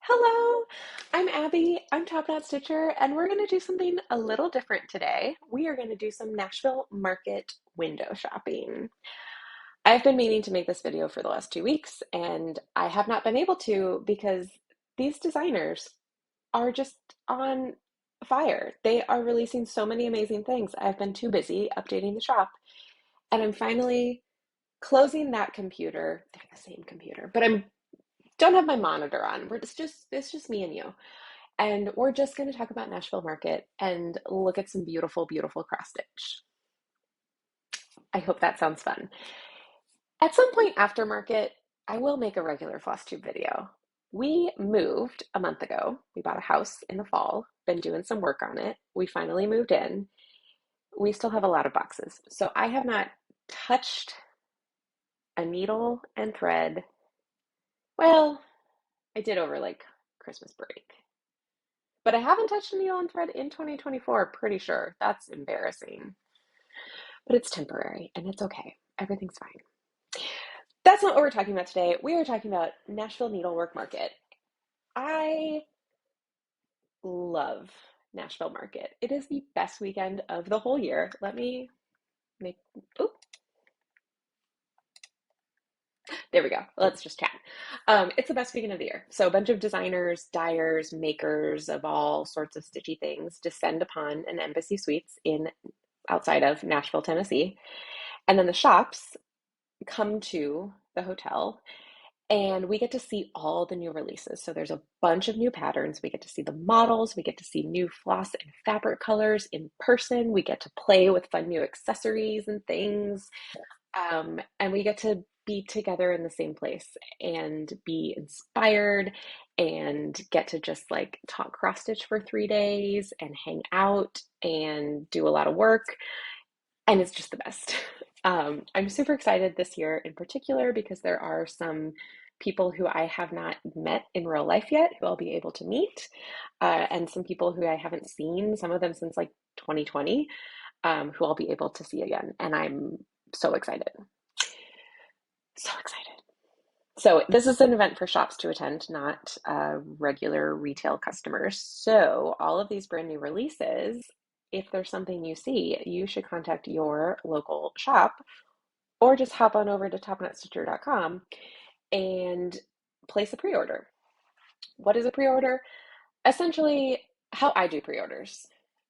Hello, I'm Abby. I'm Topknot Stitcher, and we're going to do something a little different today. We are going to do some Nashville Market window shopping. I've been meaning to make this video for the last 2 weeks, and I have not been able to because these designers are just on fire. They are releasing so many amazing things. I've been too busy updating the shop, and I'm finally closing that computer. They're the same computer, but I don't have my monitor on. It's just me and you. And we're just going to talk about Nashville Market and look at some beautiful, beautiful cross stitch. I hope that sounds fun. At some point after Market, I will make a regular floss tube video. We moved a month ago. We bought a house in the fall, been doing some work on it. We finally moved in. We still have a lot of boxes. So I have not touched a needle and thread. Well, I did over like Christmas break. But I haven't touched a needle and thread in 2024, pretty sure. That's embarrassing. But it's temporary and it's okay. Everything's fine. That's not what we're talking about today. We are talking about Nashville Needlework Market. I love Nashville Market. It is the best weekend of the whole year. Let me make, oh, there we go. Let's just chat. It's the best weekend of the year. So a bunch of designers, dyers, makers of all sorts of stitchy things descend upon an Embassy Suites in outside of Nashville, Tennessee. And then the shops come to the hotel and we get to see all the new releases. So there's a bunch of new patterns. We get to see the models. We get to see new floss and fabric colors in person. We get to play with fun new accessories and things. And we get to be together in the same place and be inspired and get to just like talk cross stitch for 3 days and hang out and do a lot of work. And it's just the best. I'm super excited this year in particular because there are some people who I have not met in real life yet who I'll be able to meet, and some people who I haven't seen, some of them since like 2020, who I'll be able to see again. And I'm so excited. So excited. So this is an event for shops to attend, not regular retail customers. So all of these brand new releases, if there's something you see, you should contact your local shop or just hop on over to topknotstitcher.com and place a pre-order. What is a pre-order? Essentially, how I do pre-orders.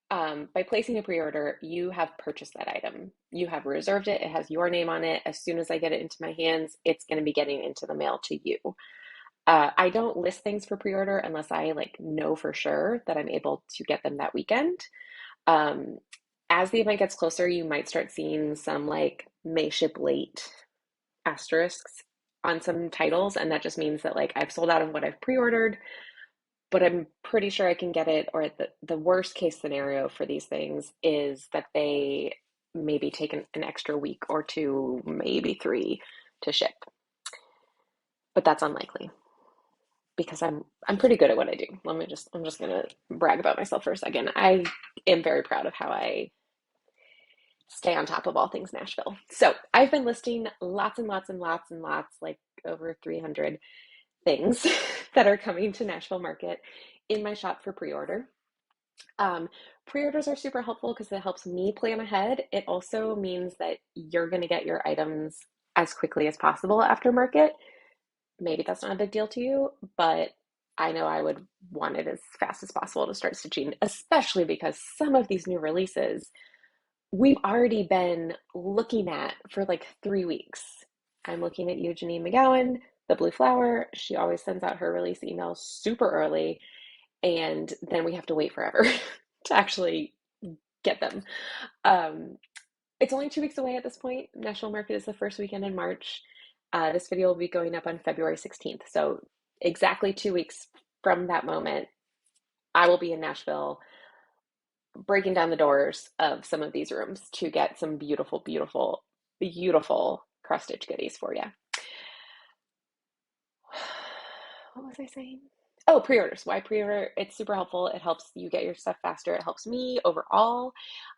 By placing a pre-order, you have purchased that item. You have reserved it. It has your name on it. As soon as I get it into my hands, it's going to be getting into the mail to you. I don't list things for pre-order unless I like know for sure that I'm able to get them that weekend. Um, as the event gets closer, you might start seeing some like may ship late asterisks on some titles, and that just means that like I've sold out of what I've pre-ordered, but I'm pretty sure I can get it. Or the worst case scenario for these things is that they maybe take an extra week or two, maybe three to ship. But that's unlikely because I'm pretty good at what I do. I'm just gonna brag about myself for a second. I am very proud of how I stay on top of all things Nashville. So I've been listing lots and lots and lots and lots, like over 300 things that are coming to Nashville Market in my shop for pre-order. Pre-orders are super helpful because it helps me plan ahead. It also means that you're going to get your items as quickly as possible after Market. Maybe that's not a big deal to you, but I know I would want it as fast as possible to start stitching, especially because some of these new releases we've already been looking at for like 3 weeks. I'm looking at Eugenie McGowan, the Blue Flower. She always sends out her release emails super early, and then we have to wait forever to actually get them. It's only 2 weeks away at this point. National Market is the first weekend in March. This video will be going up on February 16th. So exactly 2 weeks from that moment, I will be in Nashville breaking down the doors of some of these rooms to get some beautiful, beautiful, beautiful cross stitch goodies for you. What was I saying? Oh, pre-orders. Why pre-order? It's super helpful. It helps you get your stuff faster. It helps me overall.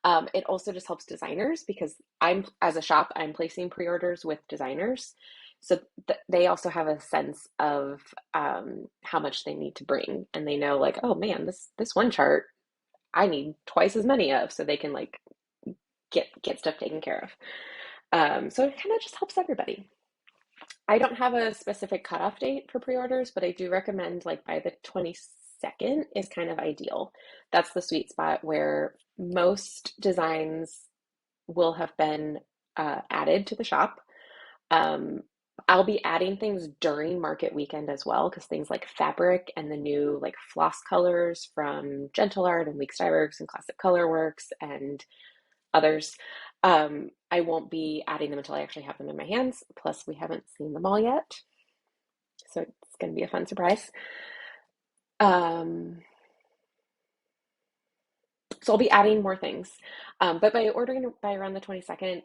It also just helps designers because as a shop, I'm placing pre-orders with designers. So they also have a sense of how much they need to bring, and they know like, oh man, this one chart I need twice as many of, so they can like get stuff taken care of. So it kind of just helps everybody. I don't have a specific cutoff date for pre-orders, but I do recommend like by the 22nd is kind of ideal. That's the sweet spot where most designs will have been added to the shop. Um, I'll be adding things during market weekend as well, because things like fabric and the new like floss colors from Gentle Art and Weeks Dyeworks and Classic Colorworks and others. I won't be adding them until I actually have them in my hands. Plus, we haven't seen them all yet, so it's going to be a fun surprise. Um, so I'll be adding more things, but by ordering by around the 22nd,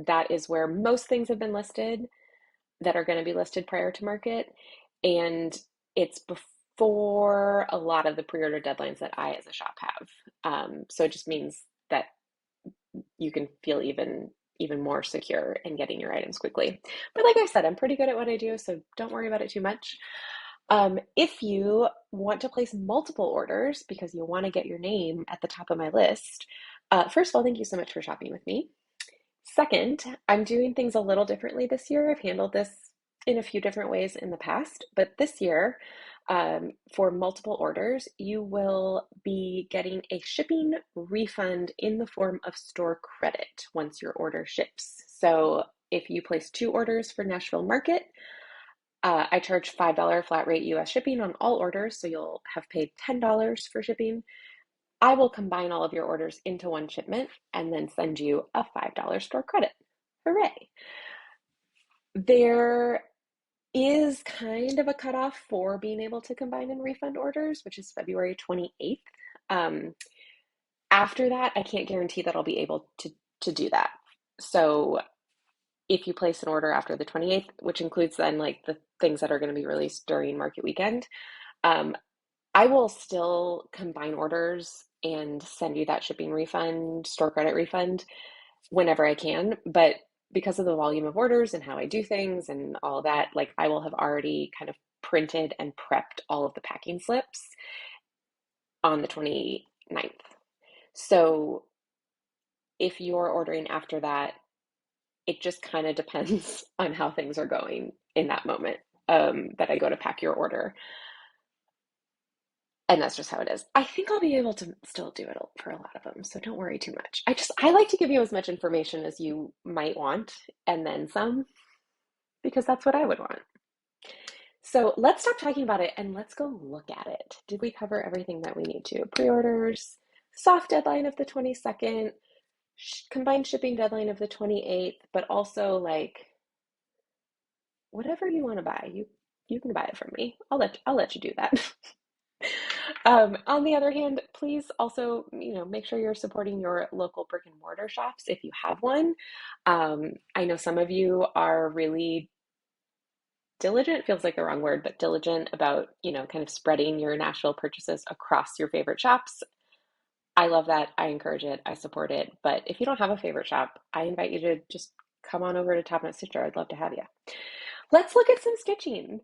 that is where most things have been listed that are going to be listed prior to market, and it's before a lot of the pre-order deadlines that I as a shop have. So it just means that you can feel even more secure in getting your items quickly. But like I said, I'm pretty good at what I do, so don't worry about it too much. If you want to place multiple orders because you want to get your name at the top of my list, first of all, thank you so much for shopping with me. Second, I'm doing things a little differently this year. I've handled this in a few different ways in the past, but this year, for multiple orders, you will be getting a shipping refund in the form of store credit once your order ships. So if you place 2 orders for Nashville Market, I charge $5 flat rate US shipping on all orders, so you'll have paid $10 for shipping. I will combine all of your orders into one shipment and then send you a $5 store credit. Hooray! There is kind of a cutoff for being able to combine and refund orders, which is February 28th. Um, After that, I can't guarantee that I'll be able to do that. So if you place an order after the 28th, which includes then like the things that are going to be released during market weekend, um, I will still combine orders and send you that shipping refund, store credit refund whenever I can. But because of the volume of orders and how I do things and all that, like I will have already kind of printed and prepped all of the packing slips on the 29th. So if you're ordering after that, it just kind of depends on how things are going in that moment that I go to pack your order. And that's just how it is. I think I'll be able to still do it for a lot of them, so don't worry too much. I like to give you as much information as you might want and then some, because that's what I would want. So let's stop talking about it and let's go look at it. Did we cover everything that we need to? Pre-orders, soft deadline of the 22nd, combined shipping deadline of the 28th, but also like whatever you want to buy, you can buy it from me. I'll let you do that. On the other hand, please also, make sure you're supporting your local brick and mortar shops if you have one. I know some of you are really diligent, feels like the wrong word, but diligent about, kind of spreading your Nashville purchases across your favorite shops. I love that. I encourage it. I support it. But if you don't have a favorite shop, I invite you to just come on over to Topknot Stitcher. I'd love to have you. Let's look at some stitching.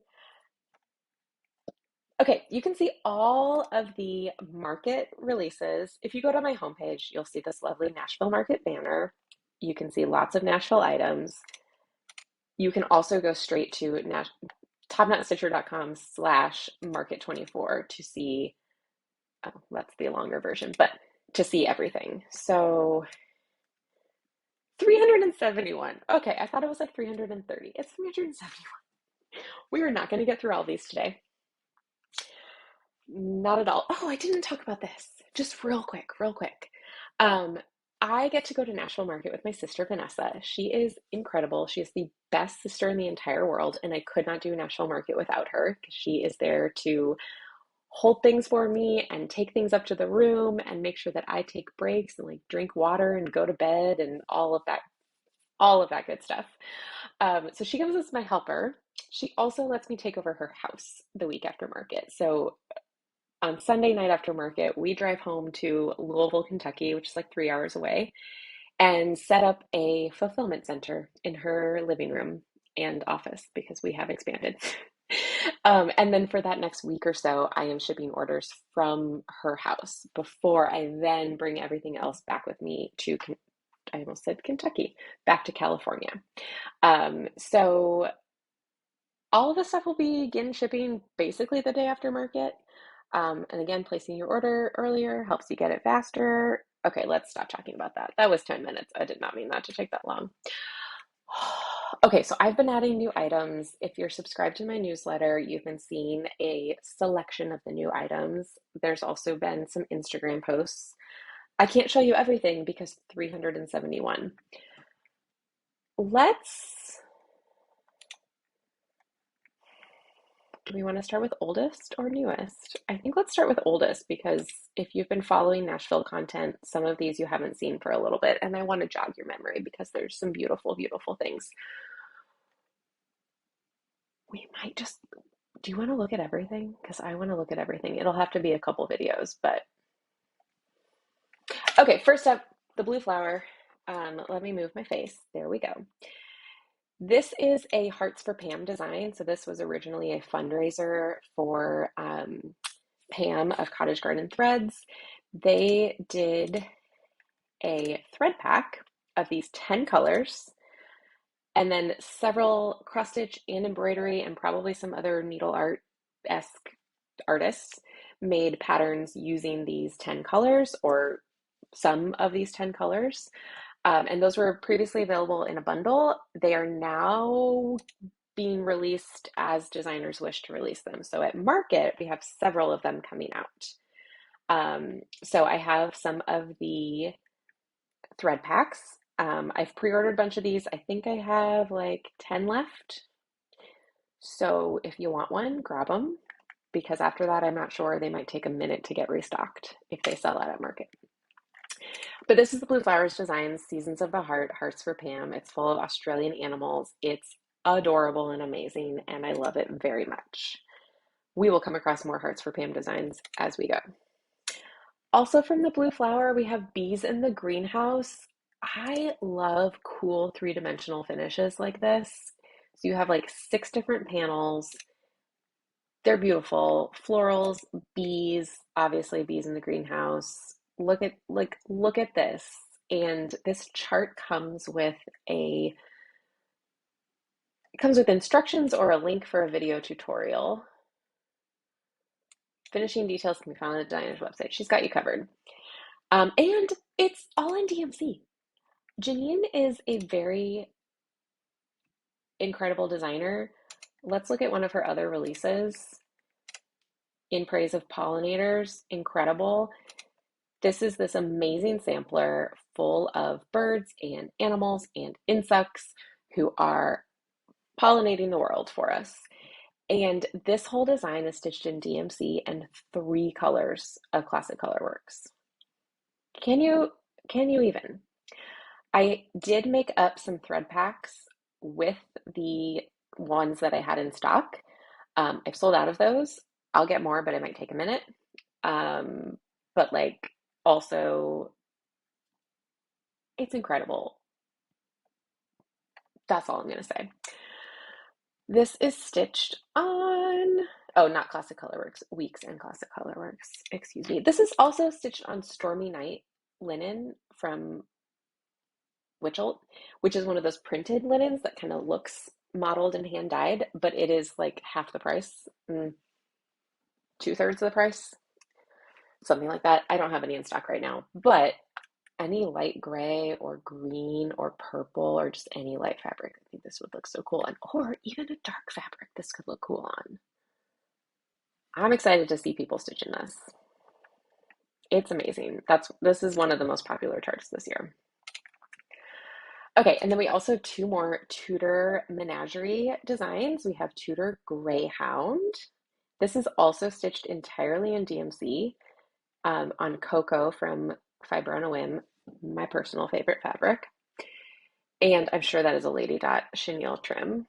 Okay, you can see all of the market releases. If you go to my homepage, you'll see this lovely Nashville Market banner. You can see lots of Nashville items. You can also go straight to topknotstitcher.com/market24 to see, oh, that's the longer version, but to see everything. So 371. Okay, I thought it was like 330. It's 371. We are not going to get through all these today. Not at all. Oh, I didn't talk about this. Just real quick, real quick. I get to go to Nashville Market with my sister Vanessa. She is incredible. She is the best sister in the entire world, and I could not do Nashville Market without her because she is there to hold things for me and take things up to the room and make sure that I take breaks and like drink water and go to bed and all of that good stuff. So she comes as my helper. She also lets me take over her house the week after market. So on Sunday night after market, we drive home to Louisville, Kentucky, which is like 3 hours away, and set up a fulfillment center in her living room. and office because we have expanded. And then for that next week or so, I am shipping orders from her house before I then bring everything else back with me to, I almost said Kentucky, back to California. So all of the stuff will begin shipping basically the day after market. And again, placing your order earlier helps you get it faster. Okay, let's stop talking about that. That was 10 minutes. I did not mean that to take that long. Okay, so I've been adding new items. If you're subscribed to my newsletter, you've been seeing a selection of the new items. There's also been some Instagram posts. I can't show you everything because 371. Do we want to start with oldest or newest? I think let's start with oldest because if you've been following Nashville content, some of these you haven't seen for a little bit, and I want to jog your memory because there's some beautiful, beautiful things. We might just, do you want to look at everything? Because I want to look at everything. It'll have to be a couple videos, but okay, first up, the blue flower. Let me move my face. There we go. This is a Hearts for Pam design. So this was originally a fundraiser for Pam of Cottage Garden Threads. They did a thread pack of these 10 colors and then several cross stitch and embroidery and probably some other needle art-esque artists made patterns using these 10 colors or some of these 10 colors. And those were previously available in a bundle. They are now being released as designers wish to release them. So at market, we have several of them coming out. So I have some of the thread packs. I've pre-ordered a bunch of these. I think I have like 10 left. So if you want one, grab them because after that, I'm not sure, they might take a minute to get restocked if they sell out at market. But this is the Blue Flowers Designs, Seasons of the Heart, Hearts for Pam. It's full of Australian animals. It's adorable and amazing, and I love it very much. We will come across more Hearts for Pam designs as we go. Also from the Blue Flower, we have Bees in the Greenhouse. I love cool three-dimensional finishes like this. So you have like 6 different panels. They're beautiful. Florals, bees, obviously bees in the greenhouse. Look at this. And this chart comes with instructions or a link for a video tutorial. Finishing details can be found on the designer's website. She's got you covered. And it's all in DMC. Janine is a very incredible designer. Let's look at one of her other releases. In Praise of Pollinators, incredible. This is this amazing sampler full of birds and animals and insects who are pollinating the world for us. And this whole design is stitched in DMC and 3 colors of Classic Colorworks. Can you even? I did make up some thread packs with the ones that I had in stock. I've sold out of those. I'll get more, but it might take a minute. But like also, it's incredible. That's all I'm going to say. This is stitched on, oh, not Classic Colorworks, Weeks and Classic Colorworks, excuse me. This is also stitched on Stormy Night linen from Witchelt, which is one of those printed linens that kind of looks modeled and hand dyed, but it is like half the price, 2/3 of the price, something like that. I don't have any in stock right now, but any light gray or green or purple or just any light fabric, I think this would look so cool on, or even a dark fabric, this could look cool on. I'm excited to see people stitching this. It's amazing. This is one of the most popular charts this year. Okay, and then we also have 2 more Tudor Menagerie designs. We have Tudor Greyhound. This is also stitched entirely in DMC on Cocoa from Fiber on a Whim, my personal favorite fabric. And I'm sure that is a Lady Dot chenille trim.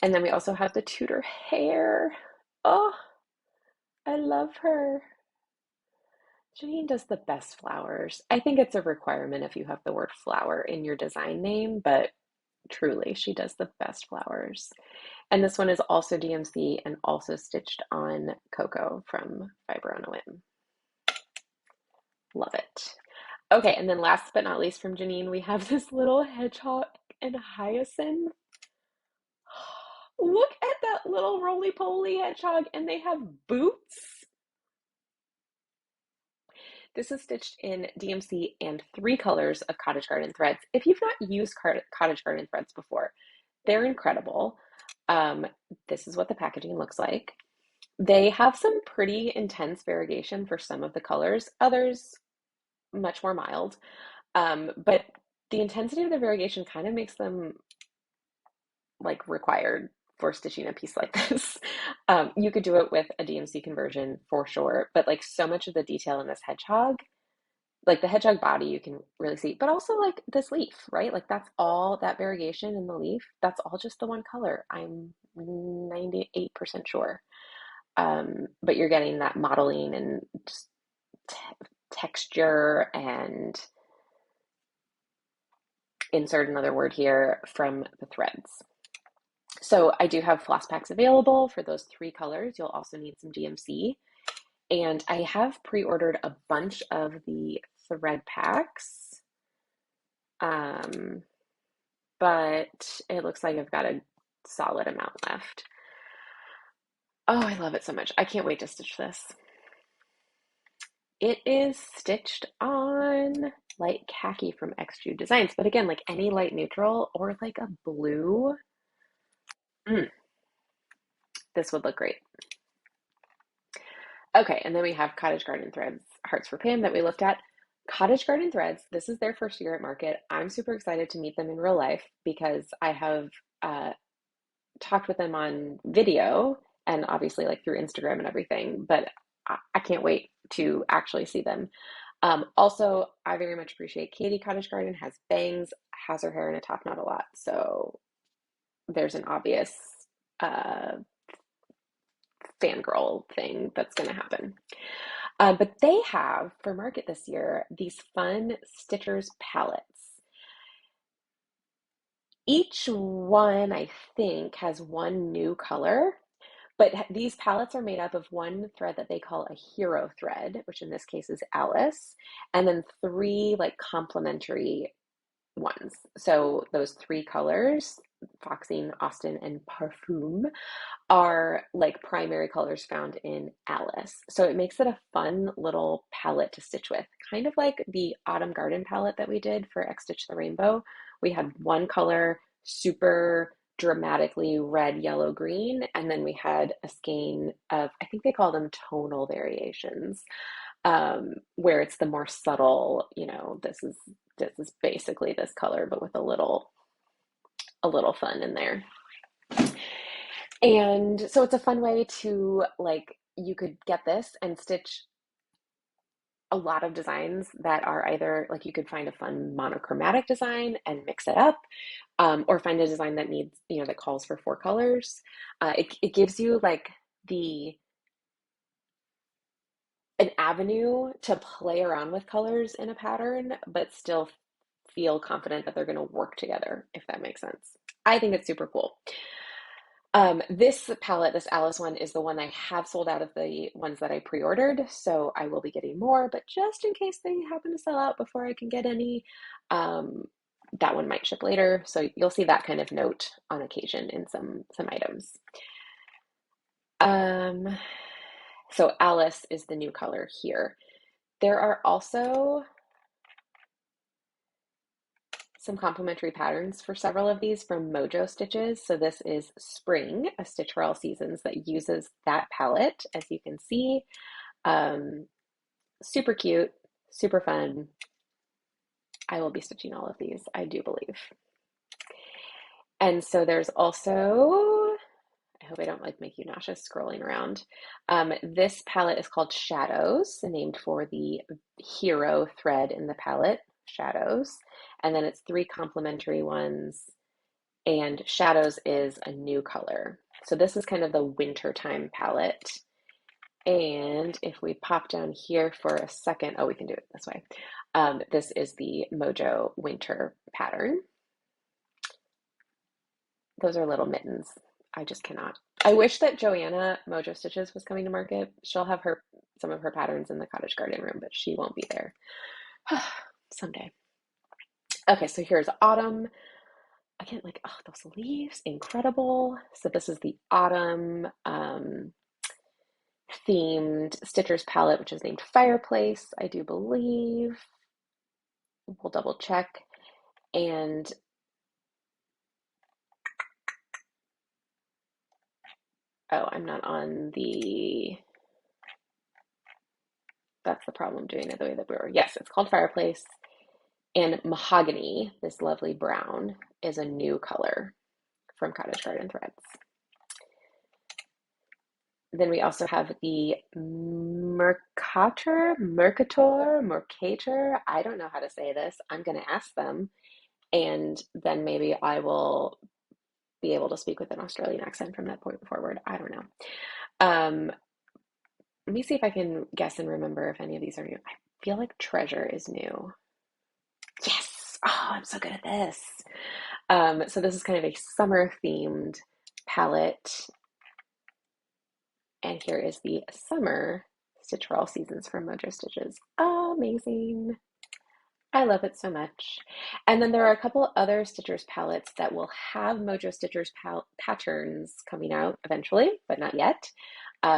And then we also have the Tudor Hare. Oh, I love her. Janine does the best flowers. I think it's a requirement if you have the word flower in your design name, but Truly, she does the best flowers. And this one is also DMC and also stitched on Coco from Fiber on a Whim. Love it. Okay, and then last but not least from Janine, we have this little hedgehog and hyacinth. Look at that little roly-poly hedgehog, and they have boots. This is stitched in DMC and 3 colors of Cottage Garden threads. If you've not used Cottage Garden threads before, they're incredible. This is what the packaging looks like. They have some pretty intense variegation for some of the colors, others much more mild. But the intensity of the variegation kind of makes them like required for stitching a piece like this. You could do it with a DMC conversion for sure, but like so much of the detail in this hedgehog, like the hedgehog body, you can really see, but also like this leaf, right? Like that's all that variegation in the leaf. That's all just the one color. I'm 98% sure. But you're getting that modeling and just texture and insert another word here from the threads. So I do have floss packs available for those 3 colors. You'll also need some DMC. And I have pre-ordered a bunch of the thread packs. But it looks like I've got a solid amount left. Oh, I love it so much. I can't wait to stitch this. It is stitched on light khaki from XJude Designs, but again, like any light neutral or like a blue, this would look great. Okay, and then we have Cottage Garden Threads, Hearts for Pam that we looked at. Cottage Garden Threads, this is their first year at market. I'm super excited to meet them in real life because I have talked with them on video and obviously like through Instagram and everything, but I can't wait to actually see them. Also, I very much appreciate Katie Cottage Garden, has bangs, has her hair in a top knot a lot. So there's an obvious fangirl thing that's going to happen. But they have for market this year these fun Stitchers palettes. Each one, I think, has one new color, but these palettes are made up of one thread that they call a hero thread, which in this case is Alice, and then 3 like complementary ones. So those 3 colors, Foxing, Austin, and Parfum, are like primary colors found in Alice. So it makes it a fun little palette to stitch with, kind of like the Autumn Garden palette that we did for X Stitch the Rainbow. We had one color, super dramatically red, yellow, green, and then we had a skein of, I think they call them tonal variations, where it's the more subtle, this is basically this color, but with a little fun in there. And so it's a fun way to like, you could get this and stitch a lot of designs that are either like you could find a fun monochromatic design and mix it up, or find a design that needs, that calls for 4 colors. It gives you like an avenue to play around with colors in a pattern, but still feel confident that they're going to work together, if that makes sense. I think it's super cool. This palette, this Alice one, is the one I have sold out of the ones that I pre-ordered, so I will be getting more, but just in case they happen to sell out before I can get any, that one might ship later, so you'll see that kind of note on occasion in some items. So Alice is the new color here. There are also some complementary patterns for several of these from Mojo Stitches. So this is Spring, a stitch for all seasons that uses that palette, as you can see. Super cute, super fun. I will be stitching all of these, I do believe. And so there's also, I hope I don't like make you nauseous scrolling around. This palette is called Shadows, named for the hero thread in the palette, Shadows. And then it's 3 complementary ones, and Shadows is a new color. So this is kind of the wintertime palette. And if we pop down here for a second, oh, we can do it this way. This is the Mojo winter pattern. Those are little mittens. I just cannot. I wish that Joanna Mojo Stitches was coming to market. She'll have some of her patterns in the cottage garden room, but she won't be there. Someday. Okay, so here's autumn. Again, like, oh, those leaves, incredible. So this is the autumn themed Stitcher's palette, which is named Fireplace, I do believe. We'll double check. And oh, I'm not on the, that's the problem doing it the way that we were. Yes, it's called Fireplace. And mahogany, this lovely brown, is a new color from Cottage Garden Threads. Then we also have the Mercator. I don't know how to say this. I'm going to ask them, and then maybe I will be able to speak with an Australian accent from that point forward. I don't know. Let me see if I can guess and remember if any of these are new. I feel like Treasure is new. Yes! Oh, I'm so good at this. So this is kind of a summer themed palette. And here is the summer Stitch for All Seasons from Mojo Stitches. Amazing. I love it so much. And then there are a couple other Stitchers palettes that will have Mojo Stitchers patterns coming out eventually, but not yet.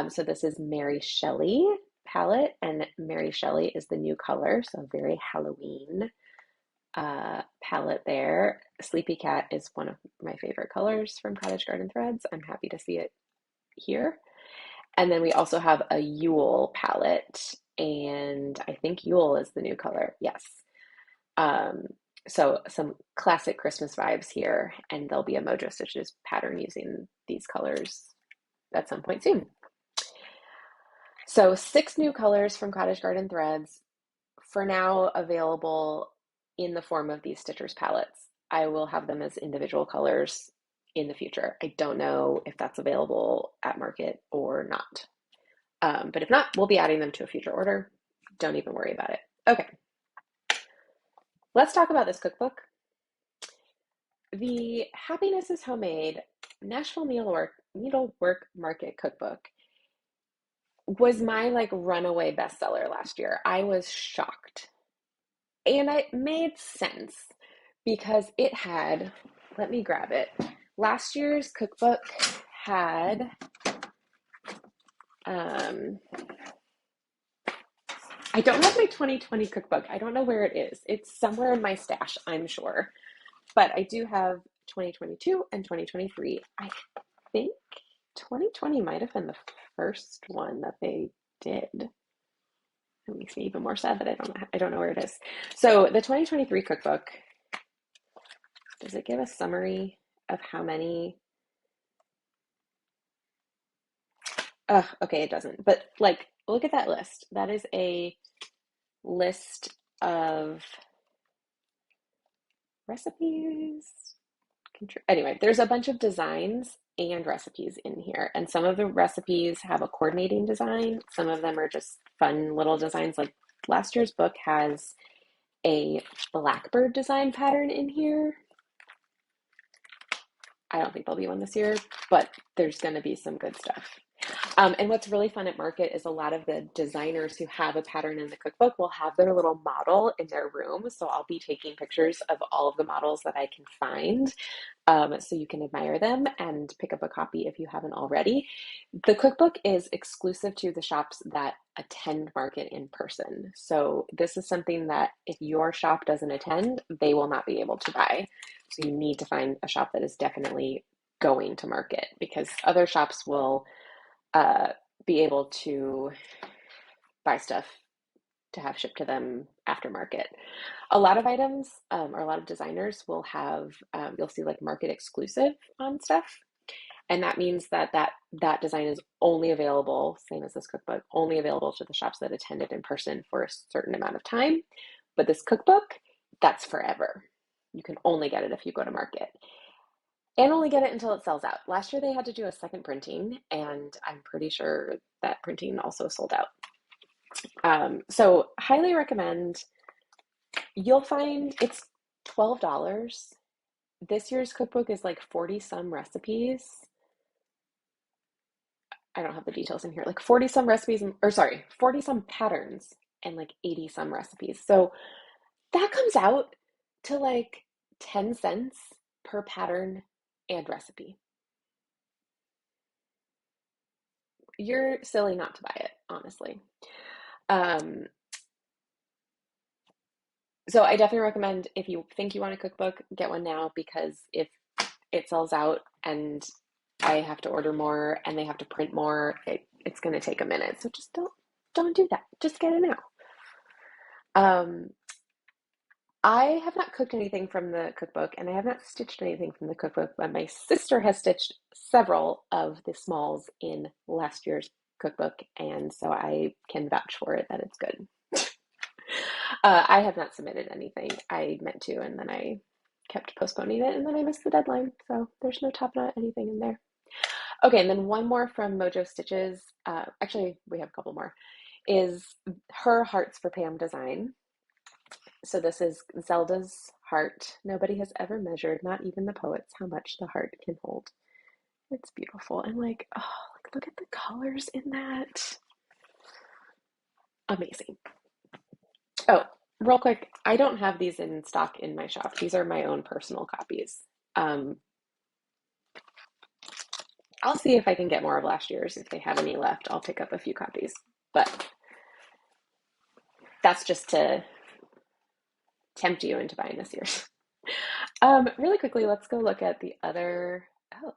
So this is Mary Shelley palette, and Mary Shelley is the new color, so very Halloween palette there. Sleepy Cat is one of my favorite colors from Cottage Garden Threads. I'm happy to see it here. And then we also have a Yule palette, and I think Yule is the new color. Yes. So some classic Christmas vibes here, and there'll be a Mojo Stitches pattern using these colors at some point soon. So 6 new colors from Cottage Garden Threads, for now available in the form of these Stitchers palettes. I will have them as individual colors in the future. I don't know if that's available at market or not. But if not, we'll be adding them to a future order. Don't even worry about it. Okay. Let's talk about this cookbook. The Happiness is Homemade Nashville Needlework Market cookbook was my like runaway bestseller last year. I was shocked. And it made sense because it had, let me grab it. Last year's cookbook had I don't have my 2020 cookbook. I don't know where it is. It's somewhere in my stash, I'm sure. But I do have 2022 and 2023. I think 2020 might have been the first one that they did. It makes me even more sad that I don't know where it is. So the 2023 cookbook, does it give a summary of how many? Okay, it doesn't. But like, look at that list. That is a list of recipes. Anyway, there's a bunch of designs and recipes in here. And some of the recipes have a coordinating design. Some of them are just fun little designs. Like last year's book has a blackbird design pattern in here. I don't think there'll be one this year, but there's going to be some good stuff. And what's really fun at market is a lot of the designers who have a pattern in the cookbook will have their little model in their room. So I'll be taking pictures of all of the models that I can find, so you can admire them and pick up a copy if you haven't already. The cookbook is exclusive to the shops that attend market in person. So this is something that if your shop doesn't attend, they will not be able to buy. So you need to find a shop that is definitely going to market, because other shops will be able to buy stuff to have shipped to them after market. A lot of items, or a lot of designers will have, you'll see like market exclusive on stuff. And that means that design is only available, same as this cookbook, only available to the shops that attended in person for a certain amount of time. But this cookbook, that's forever. You can only get it if you go to market. And only get it until it sells out. Last year they had to do a second printing, and I'm pretty sure that printing also sold out. So highly recommend. You'll find it's $12. this year's cookbook is like 40 some recipes. I don't have the details in here, like 40 some recipes, or sorry, 40 some patterns and like 80 some recipes. So that comes out to like 10 cents per pattern and recipe. You're silly not to buy it, honestly. Um, so I definitely recommend if you think you want a cookbook, get one now because if it sells out and I have to order more and they have to print more, it's going to take a minute. So just don't do that. Just get it now. Um, I have not cooked anything from the cookbook and I have not stitched anything from the cookbook, but my sister has stitched several of the smalls in last year's cookbook, and so I can vouch for it that it's good. I have not submitted anything. I meant to, and then I kept postponing it, and then I missed the deadline. So there's no Topknot anything in there. Okay, and then one more from Mojo Stitches. Actually, we have a couple more. Is her Hearts for Pam design. So this is Zelda's heart. Nobody has ever measured, not even the poets, how much the heart can hold. It's beautiful. And like, oh, like look at the colors in that. Amazing. Oh, real quick, I don't have these in stock in my shop. These are my own personal copies. Um, I'll see if I can get more of last year's. If they have any left, I'll pick up a few copies. But that's just to tempt you into buying this year's. Really quickly, let's go look at the other. Oh,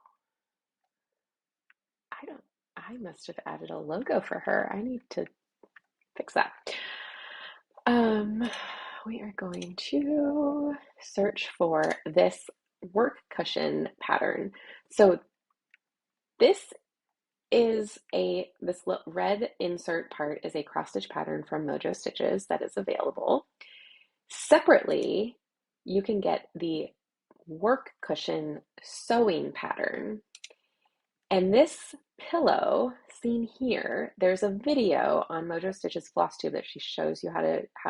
I don't, I must have added a logo for her. I need to fix that. Um, we are going to search for this work cushion pattern. So this is this red insert part is a cross stitch pattern from Mojo Stitches that is available. Separately, you can get the work cushion sewing pattern. And this pillow seen here, there's a video on Mojo Stitch's floss tube that she shows you how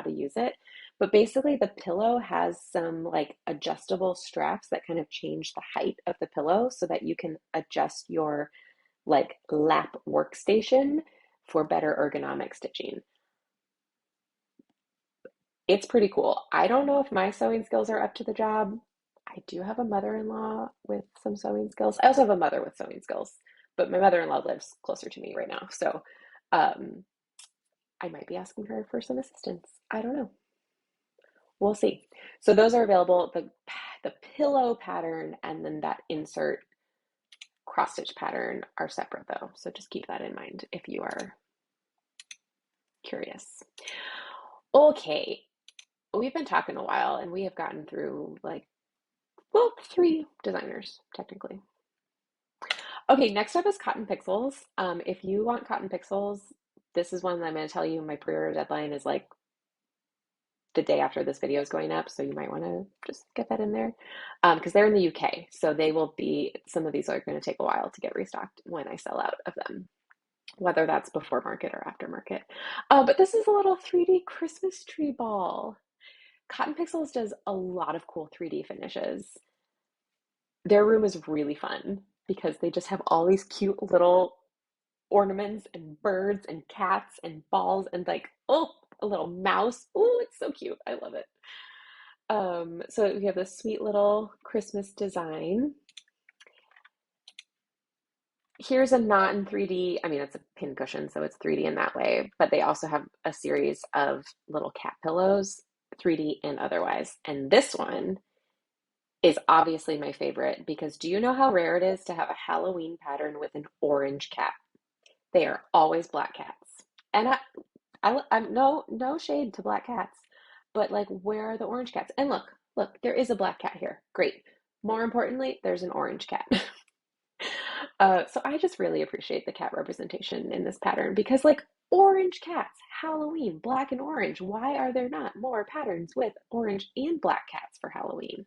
to use it. But basically the pillow has some like adjustable straps that kind of change the height of the pillow so that you can adjust your like lap workstation for better ergonomic stitching. It's pretty cool. I don't know if my sewing skills are up to the job. I do have a mother-in-law with some sewing skills. I also have a mother with sewing skills, but my mother-in-law lives closer to me right now. So um, I might be asking her for some assistance. I don't know. We'll see. So those are available. The pillow pattern and then that insert cross stitch pattern are separate though. So just keep that in mind if you are curious. Okay, we've been talking a while and we have gotten through like, well, 3 designers technically. Okay, next up is Cotton Pixels. If you want Cotton Pixels, this is one that I'm going to tell you my pre-order deadline is like the day after this video is going up, so you might want to just get that in there because they're in the UK, so they will be, some of these are going to take a while to get restocked when I sell out of them, whether that's before market or after market. But this is a little 3D Christmas tree ball. Cotton Pixels does a lot of cool 3D finishes. Their room is really fun because they just have all these cute little ornaments and birds and cats and balls and like, oh, a little mouse. Oh, it's so cute. I love it. So we have this sweet little Christmas design. Here's a not in 3D. I mean, it's a pin cushion, so it's 3D in that way, but they also have a series of little cat pillows, 3D and otherwise. And this one is obviously my favorite because do you know how rare it is to have a Halloween pattern with an orange cat? They are always black cats. And I'm no shade to black cats, but like, where are the orange cats? And look, there is a black cat here. Great. More importantly, there's an orange cat. So I just really appreciate the cat representation in this pattern because like orange cats, Halloween, black and orange. Why are there not more patterns with orange and black cats for Halloween?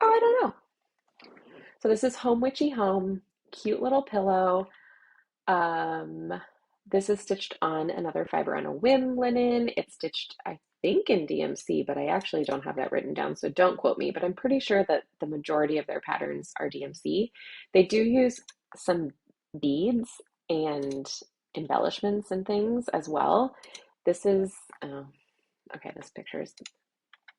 Oh, I don't know. So this is Home Witchy Home, cute little pillow. Um, This is stitched on another fiber on a whim linen. It's stitched, I think, in DMC, but I actually don't have that written down, so don't quote me, but I'm pretty sure that the majority of their patterns are DMC. They do use some beads and embellishments and things as well. This is, okay, this picture is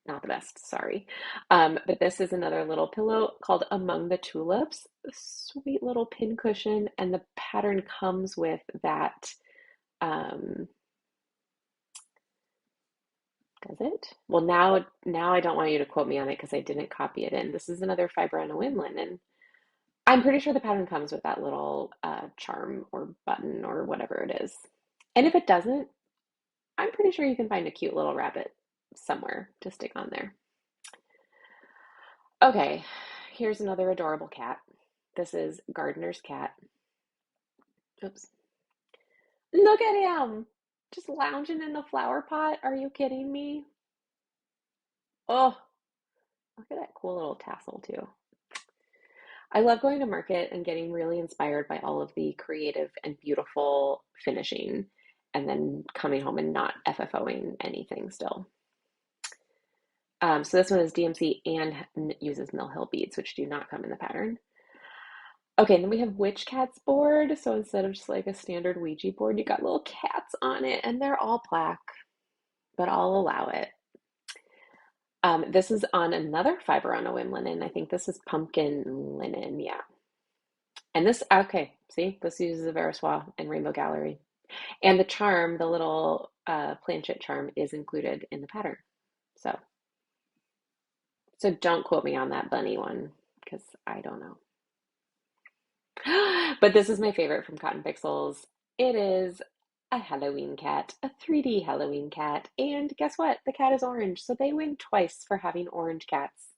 not the best, sorry. But this is another little pillow called Among the Tulips. Sweet little pin cushion, and the pattern comes with that. Does it? Well, now I don't want you to quote me on it because I didn't copy it in. This is another fiber on a whim linen. I'm pretty sure the pattern comes with that little charm or button or whatever it is. And if it doesn't, I'm pretty sure you can find a cute little rabbit somewhere to stick on there. Okay, here's another adorable cat. This is Gardener's cat. Oops. Look at him! Just lounging in the flower pot. Are you kidding me? Oh, look at that cool little tassel too. I love going to market and getting really inspired by all of the creative and beautiful finishing and then coming home and not FFOing anything still. So this one is DMC and uses Mill Hill beads, which do not come in the pattern. Okay, and then we have Witch Cat's board. So instead of just like a standard Ouija board, you got little cats on it, and they're all black, but I'll allow it. This is on another fiber on a whim linen. I think this is pumpkin linen, yeah. And this, okay, see, this uses a Veriswa and Rainbow Gallery. And the charm, the little planchet charm is included in the pattern. So don't quote me on that bunny one because I don't know. But this is my favorite from Cotton Pixels. It is a Halloween cat, a 3D Halloween cat. And guess what? The cat is orange. So they win twice for having orange cats.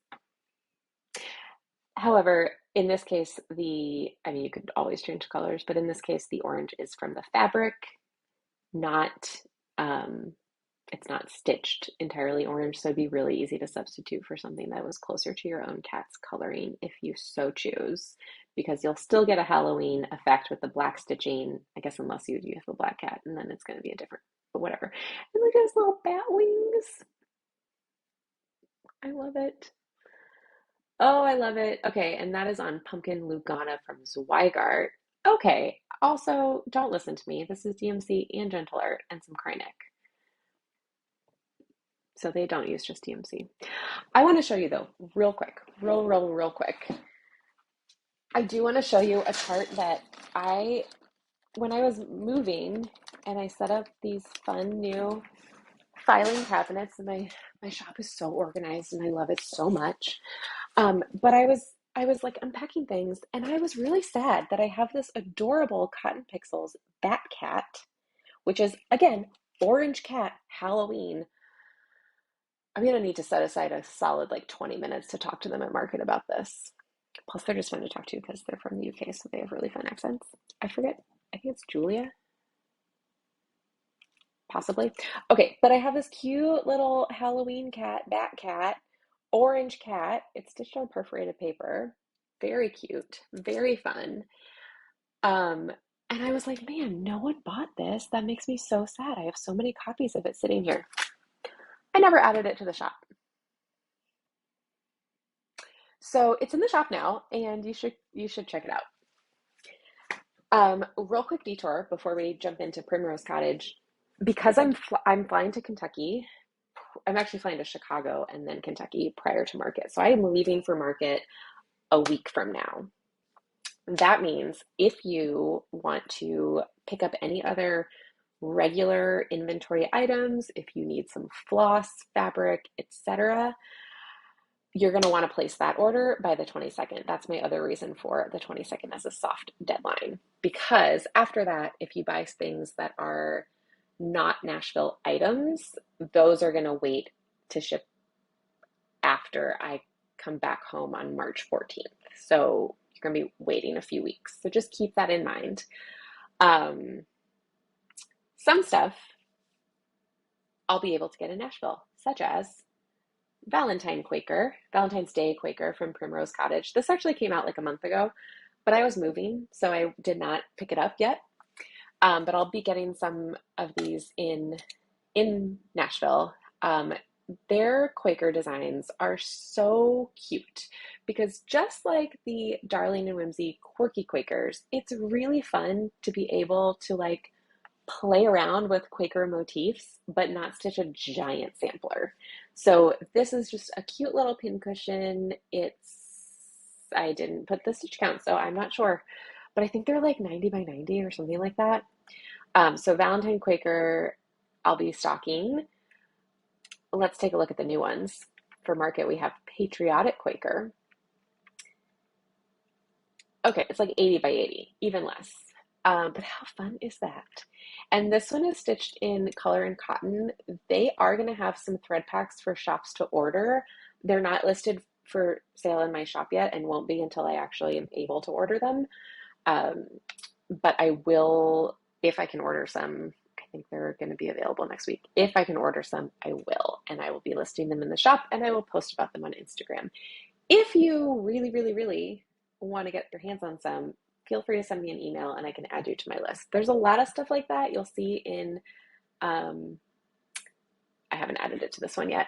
However, in this case, I mean, you could always change colors, but in this case, the orange is from the fabric, not, it's not stitched entirely orange. So it'd be really easy to substitute for something that was closer to your own cat's coloring if you so choose, because you'll still get a Halloween effect with the black stitching, I guess, unless you have a black cat, and then it's going to be a different, but whatever. And look at his little bat wings. I love it. Oh, I love it. Okay, and that is on Pumpkin Lugana from Zweigart. Okay, also, don't listen to me. This is DMC and Gentle Art and some Krynic. So they don't use just DMC. I want to show you though, real quick, real quick. I do want to show you a chart that when I was moving and I set up these fun new filing cabinets, and my shop is so organized and I love it so much. But I was like unpacking things, and I was really sad that I have this adorable Cotton Pixels Bat Cat, which is again orange cat Halloween. I'm gonna need to set aside a solid like 20 minutes to talk to them at market about this. Plus, they're just fun to talk to because they're from the UK, so they have really fun accents. I forget. I think it's Julia, possibly. Okay, but I have this cute little Halloween cat, Bat Cat, orange cat. It's stitched on perforated paper. Very cute, very fun. Um, and I was like, man, no one bought this. That makes me so sad. I have so many copies of it sitting here. I never added it to the shop. So it's in the shop now, and you should check it out. Real quick detour before we jump into Primrose Cottage, because I'm flying to Kentucky. I'm actually flying to Chicago and then Kentucky prior to market. So I am leaving for market a week from now. That means if you want to pick up any other regular inventory items, if you need some floss, fabric, etc., you're going to want to place that order by the 22nd. That's my other reason for the 22nd as a soft deadline. Because after that, if you buy things that are not Nashville items, those are going to wait to ship after I come back home on March 14th. So you're going to be waiting a few weeks. So just keep that in mind. Some stuff I'll be able to get in Nashville, such as Valentine's Day Quaker from Primrose Cottage. This actually came out like a month ago, but I was moving, so I did not pick it up yet. But I'll be getting some of these in Nashville. Their Quaker designs are so cute because just like the Darling and Whimsy quirky Quakers, it's really fun to be able to like play around with Quaker motifs, but not stitch a giant sampler. So this is just a cute little pincushion. I didn't put the stitch count, so I'm not sure, but I think they're like 90 by 90 or something like that. So Valentine Quaker, I'll be stocking. Let's take a look at the new ones. For Market, we have Patriotic Quaker. Okay, it's like 80 by 80, even less. But how fun is that? And this one is stitched in color and cotton. They are going to have some thread packs for shops to order. They're not listed for sale in my shop yet and won't be until I actually am able to order them. Um, but I will, if I can order some, I think they're going to be available next week. If I can order some, I will. And I will be listing them in the shop and I will post about them on Instagram. If you really, really, really want to get your hands on some, feel free to send me an email and I can add you to my list. There's a lot of stuff like that you'll see in, I haven't added it to this one yet,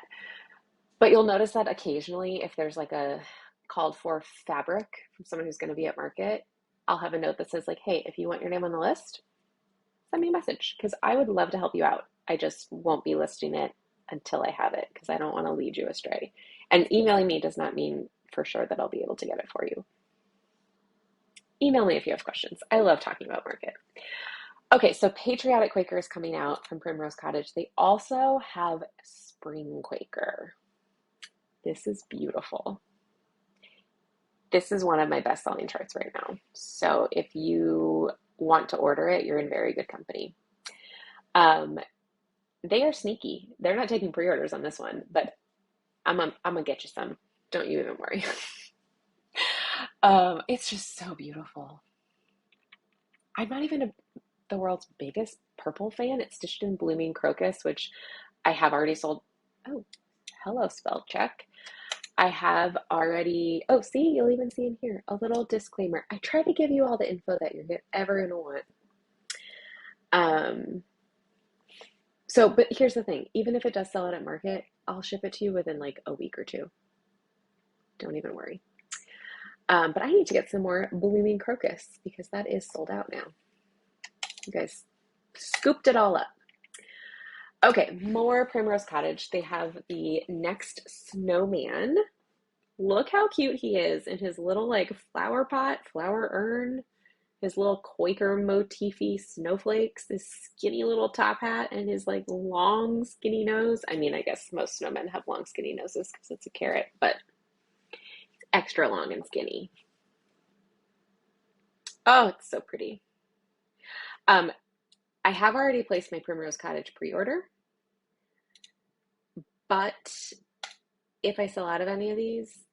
but you'll notice that occasionally if there's like a called for fabric from someone who's going to be at Market, I'll have a note that says like, hey, if you want your name on the list, send me a message because I would love to help you out. I just won't be listing it until I have it because I don't want to lead you astray. And emailing me does not mean for sure that I'll be able to get it for you. Email me if you have questions. I love talking about Market. Okay, so Patriotic Quaker is coming out from Primrose Cottage. They also have Spring Quaker. This is beautiful. This is one of my best-selling charts right now. So if you want to order it, you're in very good company. They are sneaky. They're not taking pre-orders on this one, but I'm gonna get you some. Don't you even worry. It's just so beautiful. I'm not even the world's biggest purple fan. It's stitched in Blooming Crocus, which I have already sold. Oh, hello, spell check. I have already, oh, see, you'll even see in here a little disclaimer. I try to give you all the info that you're ever going to want. But here's the thing. Even if it does sell it at Market, I'll ship it to you within like a week or two. Don't even worry. But I need to get some more Blooming Crocus because that is sold out now. You guys scooped it all up. Okay, more Primrose Cottage. They have the Next Snowman. Look how cute he is in his little like flower pot, flower urn, his little Quaker motify snowflakes, his skinny little top hat, and his like long skinny nose. I mean, I guess most snowmen have long skinny noses because it's a carrot, but it's extra long and skinny. Oh, it's so pretty. I have already placed my Primrose Cottage pre-order, but if I sell out of any of these,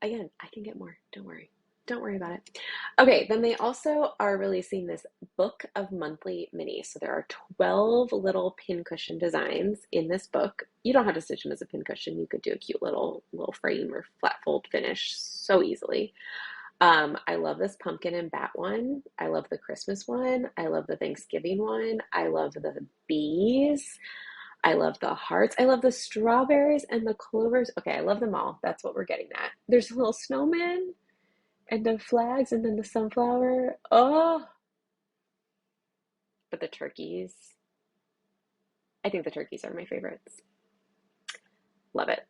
again, I can get more. Don't worry. Don't worry about it. Okay, then they also are releasing this book of monthly minis. So there are 12 little pincushion designs in this book. You don't have to stitch them as a pincushion. You could do a cute little frame or flat fold finish so easily. I love this pumpkin and bat one. I love the Christmas one. I love the Thanksgiving one. I love the bees. I love the hearts. I love the strawberries and the clovers. Okay, I love them all. That's what we're getting at. There's a little snowman and the flags and then the sunflower. Oh, but the turkeys. I think the turkeys are my favorites. Love it.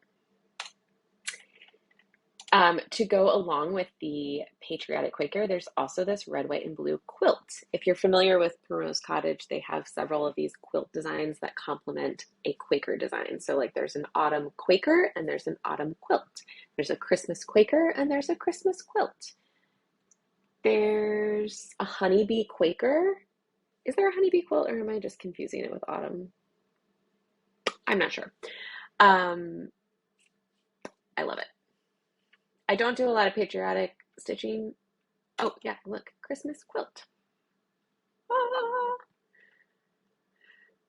To go along with the Patriotic Quaker, there's also this red, white, and blue quilt. If you're familiar with Primrose Cottage, they have several of these quilt designs that complement a Quaker design. So like there's an autumn Quaker and there's an autumn quilt. There's a Christmas Quaker and there's a Christmas quilt. There's a honeybee Quaker. Is there a honeybee quilt or am I just confusing it with autumn? I'm not sure. I love it. I don't do a lot of patriotic stitching. Oh, yeah, look, Christmas quilt. Ah,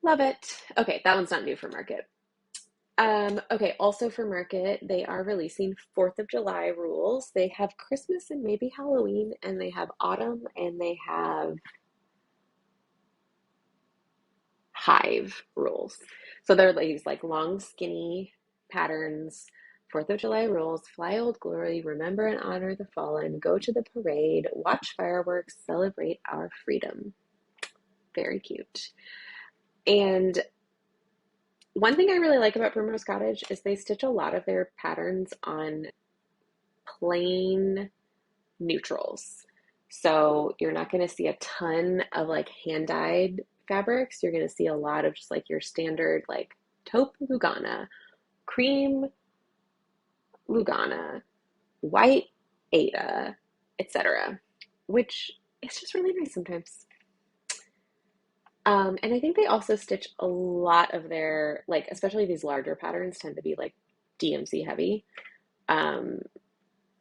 love it. Okay, that one's not new for Market. Okay, also for Market, they are releasing 4th of July rules. They have Christmas and maybe Halloween, and they have autumn, and they have hive rules. So they're these like long, skinny patterns. Fourth of July rules, fly old glory, remember and honor the fallen, go to the parade, watch fireworks, celebrate our freedom. Very cute. And one thing I really like about Primrose Cottage is they stitch a lot of their patterns on plain neutrals. So you're not going to see a ton of like hand dyed fabrics. You're going to see a lot of just like your standard like taupe Lugana, cream Lugana, white Ada, etc., which is just really nice sometimes. And I think they also stitch a lot of their, like, especially these larger patterns tend to be like DMC heavy. Um,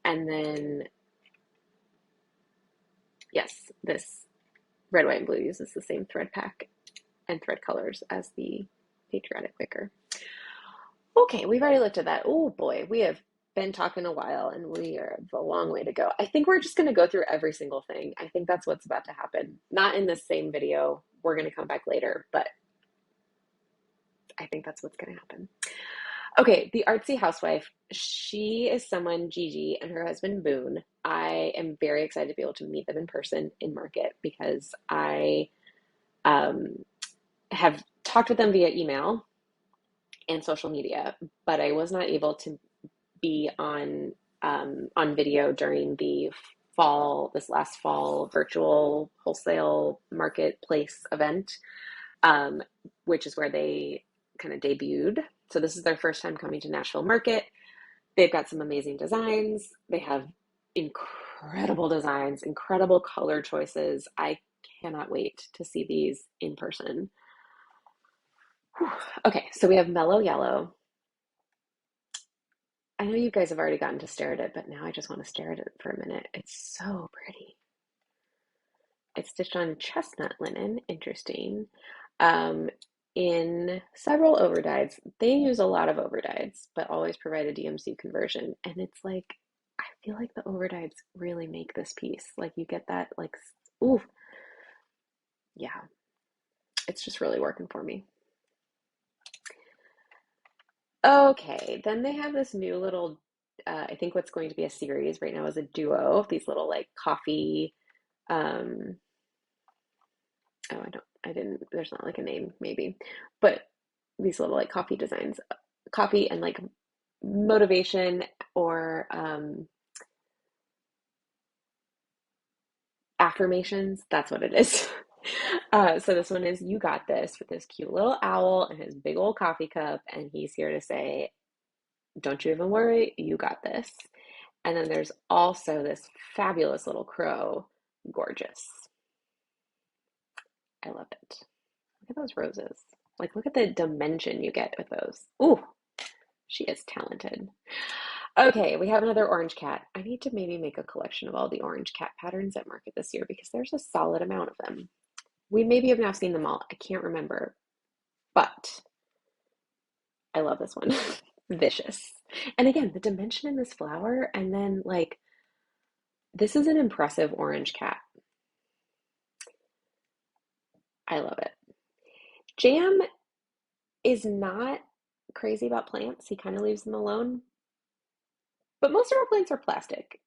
and then, yes, this red, white, and blue uses the same thread pack and thread colors as the Patriotic Wicker. Okay, we've already looked at that. Oh boy, we have been talking a while and we are a long way to go. I think we're just going to go through every single thing. I think that's what's about to happen. Not in this same video. We're going to come back later, but I think that's what's going to happen. Okay, the artsy housewife. She is someone, Gigi, and her husband Boone. I am very excited to be able to meet them in person in Market because I um, have talked with them via email and social media, but I was not able to be on video during the fall, this last fall virtual wholesale marketplace event, um, which is where they kind of debuted. So this is their first time coming to Nashville Market. They've got some amazing designs. They have incredible designs, incredible color choices. I cannot wait to see these in person. Whew. Okay, so we have Mellow Yellow. I know you guys have already gotten to stare at it, but now I just want to stare at it for a minute. It's so pretty. It's stitched on chestnut linen, interesting. Um, in several overdyes. They use a lot of overdyes, but always provide a DMC conversion. And it's like, I feel like the overdyes really make this piece. Like you get that, like, ooh, yeah, it's just really working for me. Okay, then they have this new little, I think what's going to be a series right now is a duo of these little like coffee, um, oh, I didn't, there's not like a name maybe, but these little like coffee designs, coffee and like motivation or affirmations. That's what it is. So this one is You Got This with this cute little owl and his big old coffee cup. And he's here to say, don't you even worry, you got this. And then there's also this fabulous little crow, gorgeous. I love it. Look at those roses. Like, look at the dimension you get with those. Ooh, she is talented. Okay, we have another orange cat. I need to maybe make a collection of all the orange cat patterns at Market this year because there's a solid amount of them. We maybe have now seen them all. I can't remember, but I love this one. Vicious. And again, the dimension in this flower, and then like, this is an impressive orange cat. I love it. Jam is not crazy about plants. He kind of leaves them alone. But most of our plants are plastic.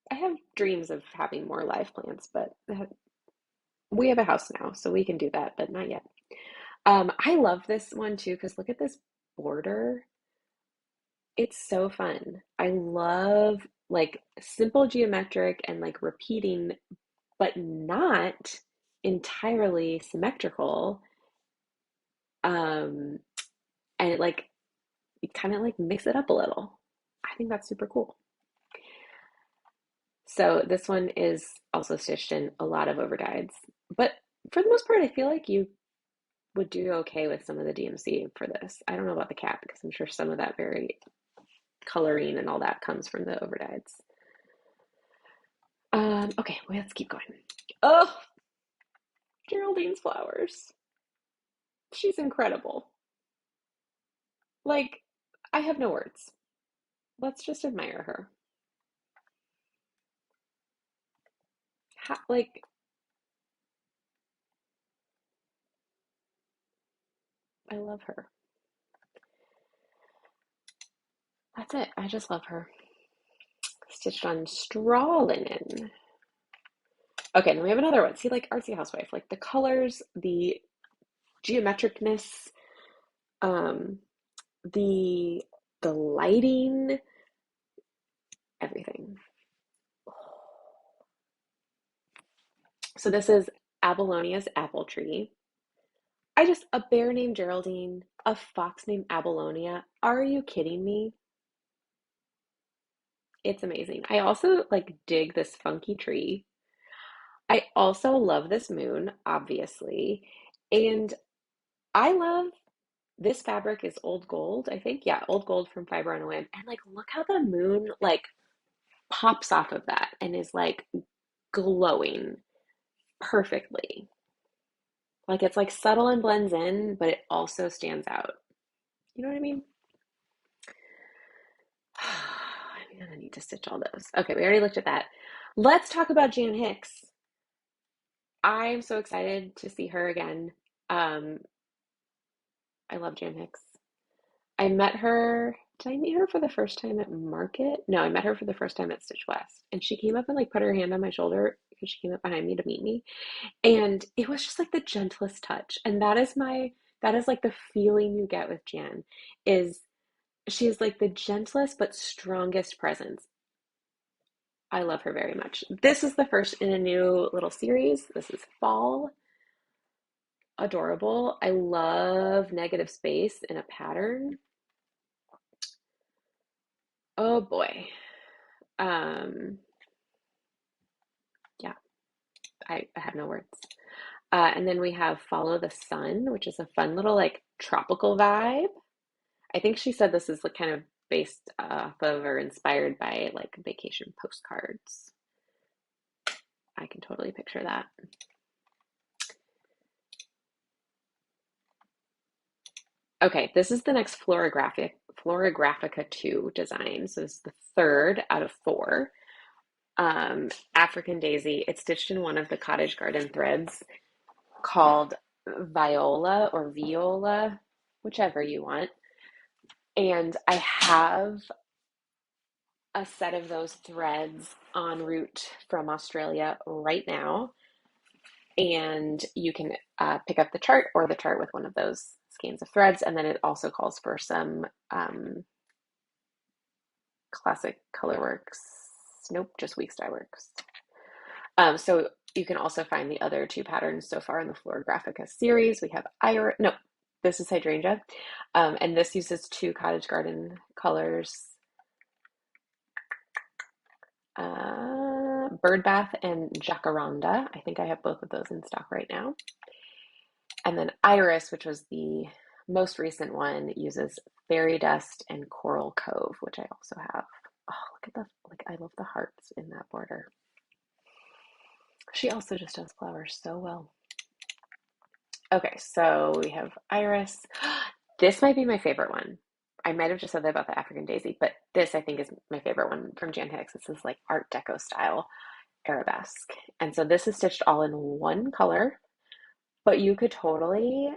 I have dreams of having more live plants, but we have a house now, so we can do that, but not yet. I love this one too, because look at this border. It's so fun. I love like simple geometric and like repeating, but not entirely symmetrical. Um, and it like you kind of like mix it up a little. I think that's super cool. So this one is also stitched in a lot of overdyes, but for the most part, I feel like you would do okay with some of the DMC for this. I don't know about the cat because I'm sure some of that very coloring and all that comes from the overdyes. Okay, well, let's keep going. Oh, Geraldine's flowers. She's incredible. Like, I have no words. Let's just admire her. Like, I love her. That's it. I just love her. Stitched on straw linen. Okay, and then we have another one. See, like Artsy Housewife, like the colors, the geometricness, um, the the lighting, everything. So this is Abalonia's apple tree. A bear named Geraldine, a fox named Abalonia. Are you kidding me? It's amazing. I also like dig this funky tree. I also love this moon, obviously. And I love this fabric is old gold, I think. Yeah, old gold from Fiber on a Whim. And like look how the moon like pops off of that and is like glowing perfectly. Like it's like subtle and blends in, but it also stands out. You know what I mean? I'm gonna need to stitch all those. Okay, we already looked at that. Let's talk about Jan Hicks. I'm so excited to see her again. Um, I love Jan Hicks. I met her. Did I meet her for the first time at Market? No, I met her for the first time at Stitch West. And she came up and like put her hand on my shoulder because she came up behind me to meet me. And it was just like the gentlest touch. And that is like the feeling you get with Jan is she is like the gentlest but strongest presence. I love her very much. This is the first in a new little series. This is fall. Adorable. I love negative space in a pattern. Oh boy. Um, yeah, I have no words. And then we have Follow the Sun, which is a fun little like tropical vibe. I think she said this is like kind of based off of or inspired by like vacation postcards. I can totally picture that. Okay, this is the next Florographica 2 design. So this is the third out of four. African Daisy. It's stitched in one of the cottage garden threads called Viola or Viola, whichever you want. And I have a set of those threads en route from Australia right now. And you can pick up the chart or the chart with one of those skeins of threads. And then it also calls for some classic colorworks. Nope, just Weeks Dye Works. So you can also find the other two patterns so far in the Florographica series. We have Iris, no, this is Hydrangea. And this uses two cottage garden colors, Birdbath and Jacaranda. I think I have both of those in stock right now. And then Iris, which was the most recent one, uses Fairy Dust and Coral Cove, which I also have. Oh, look at the, like, I love the hearts in that border. She also just does flowers so well. Okay, so we have Iris. This might be my favorite one. I might have just said that about the African Daisy, but this I think is my favorite one from Jan Hicks. This is like Art Deco style arabesque. And so this is stitched all in one color, but you could totally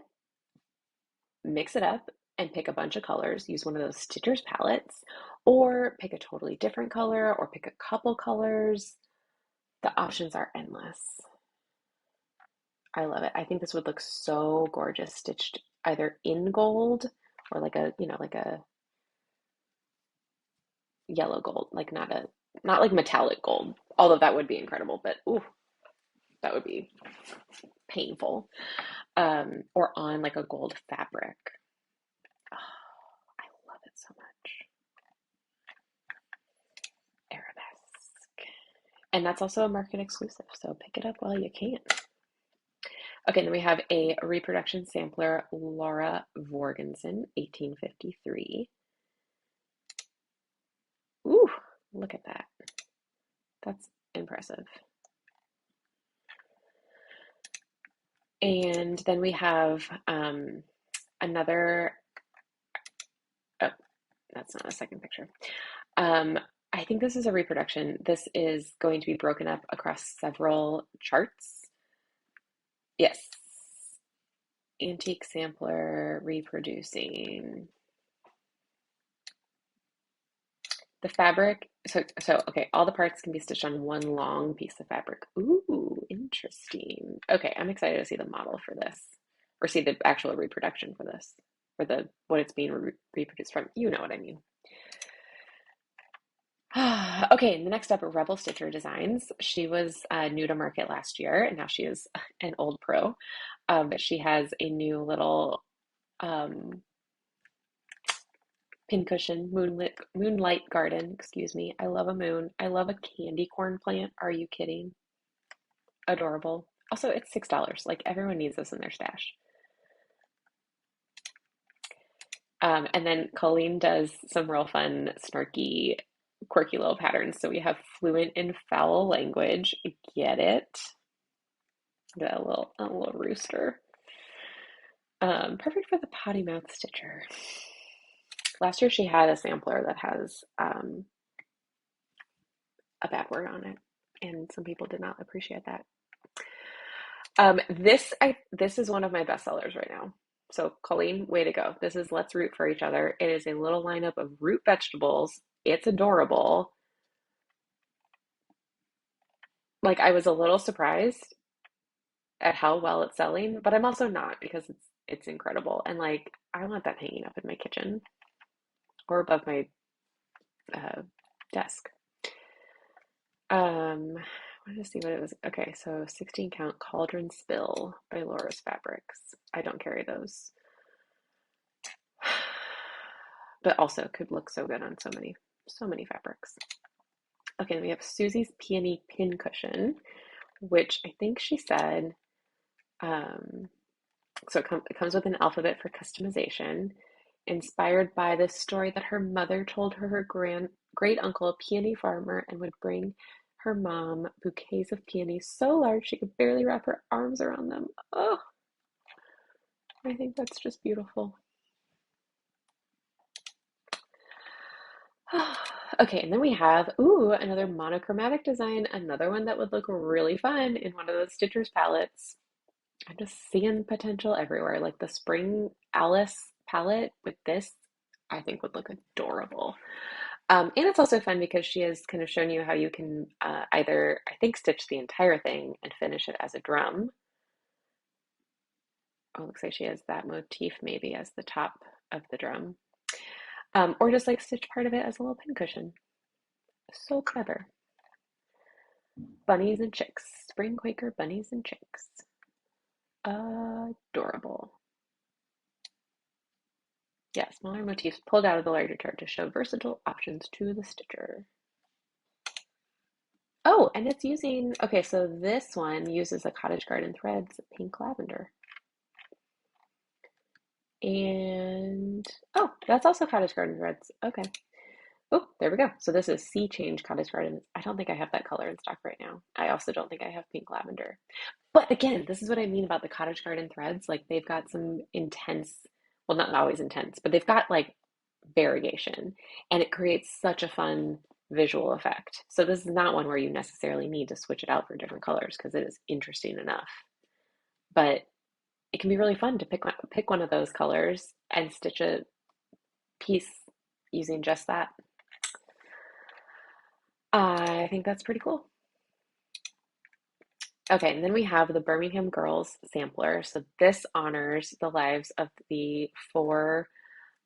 mix it up and pick a bunch of colors, use one of those Stitcher's palettes, or pick a totally different color, or pick a couple colors. The options are endless. I love it. I think this would look so gorgeous stitched either in gold or like a, like a yellow gold, like not like metallic gold. Although that would be incredible, but ooh, that would be painful. Or on like a gold fabric. Oh, I love it so much. Arabesque. And that's also a market exclusive, so pick it up while you can. Okay, then we have a reproduction sampler, Laura Vorgensen, 1853. Ooh, look at that. That's impressive. And then we have another, oh, that's not a second picture. I think this is a reproduction. This is going to be broken up across several charts. Yes. Antique sampler reproducing. The fabric, so okay, all the parts can be stitched on one long piece of fabric. Ooh, interesting. Okay, I'm excited to see the model for this, or see the actual reproduction for this, or the what it's being reproduced from. You know what I mean. Okay, the next up, Rebel Stitcher Designs. She was new to market last year, and now she is an old pro. But she has a new little um, pincushion, moonlight garden, excuse me. I love a moon. I love a candy corn plant. Are you kidding? Adorable. Also, it's $6. Like everyone needs this in their stash. And then Colleen does some real fun, snarky, quirky little patterns. So we have fluent in foul language. Get it? Got a little rooster. Perfect for the potty mouth stitcher. Last year she had a sampler that has a bad word on it, and some people did not appreciate that. This is one of my best sellers right now. So Colleen, way to go. This is Let's Root for Each Other. It is a little lineup of root vegetables. It's adorable. Like I was a little surprised at how well it's selling, but I'm also not because it's incredible. And like I want that hanging up in my kitchen or above my uh, desk. I wanted to see what it was. Okay, so 16 count Cauldron Spill by Laura's Fabrics. I don't carry those. But also could look so good on so many fabrics. Okay, then we have Susie's Peony Pin Cushion, which I think she said, so it comes with an alphabet for customization, inspired by the story that her mother told her great uncle, a peony farmer, and would bring her mom bouquets of peonies so large she could barely wrap her arms around them. Oh, I think that's just beautiful. Okay, and then we have, ooh, another monochromatic design, another one that would look really fun in one of those Stitchers palettes. I'm just seeing potential everywhere. Like the Spring Alice palette with this, I think would look adorable. And it's also fun because she has kind of shown you how you can either, I think, stitch the entire thing and finish it as a drum. Oh, looks like she has that motif maybe as the top of the drum. Or just like stitch part of it as a little pincushion. So clever. Bunnies and chicks. Spring Quaker bunnies and chicks. Adorable. Yeah, smaller motifs pulled out of the larger chart to show versatile options to the stitcher. Oh, and it's using, okay, so this one uses a Cottage Garden Threads pink lavender. And, oh, that's also Cottage Garden Threads. Okay. Oh, there we go. So this is Sea Change Cottage Garden. I don't think I have that color in stock right now. I also don't think I have pink lavender. But again, this is what I mean about the Cottage Garden Threads. Like they've got some intense, well, not always intense, but they've got like variation and it creates such a fun visual effect. So this is not one where you necessarily need to switch it out for different colors because it is interesting enough. But it can be really fun to pick one of those colors and stitch a piece using just that. I think that's pretty cool. Okay, and then we have the Birmingham Girls Sampler. So this honors the lives of the four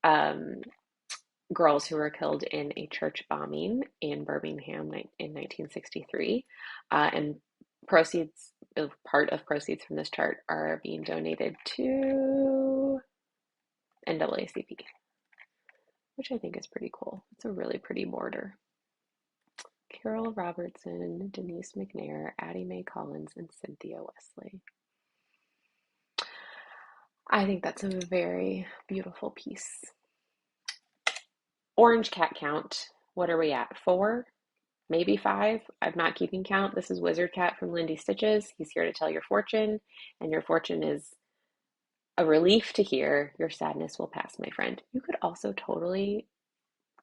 um, girls who were killed in a church bombing in Birmingham in 1963. And proceeds, part of proceeds from this chart are being donated to NAACP, which I think is pretty cool. It's a really pretty border. Carol Robertson, Denise McNair, Addie Mae Collins, and Cynthia Wesley. I think that's a very beautiful piece. Orange cat count. What are we at? 4? Maybe 5? I'm not keeping count. This is Wizard Cat from Lindy Stitches. He's here to tell your fortune, and your fortune is a relief to hear. Your sadness will pass, my friend. You could also totally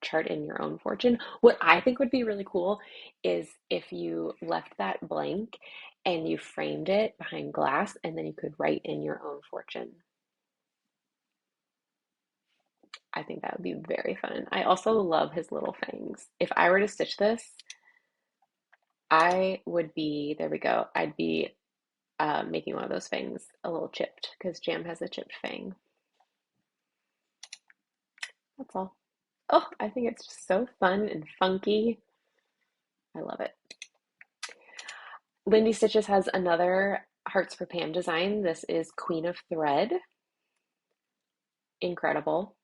chart in your own fortune. What I think would be really cool is if you left that blank and you framed it behind glass and then you could write in your own fortune. I think that would be very fun. I also love his little fangs. If I were to stitch this, I would be, there we go, I'd be making one of those fangs a little chipped because Jam has a chipped fang. That's all. Oh, I think it's just so fun and funky. I love it. Lindy Stitches has another Hearts for Pam design. This is Queen of Thread. Incredible.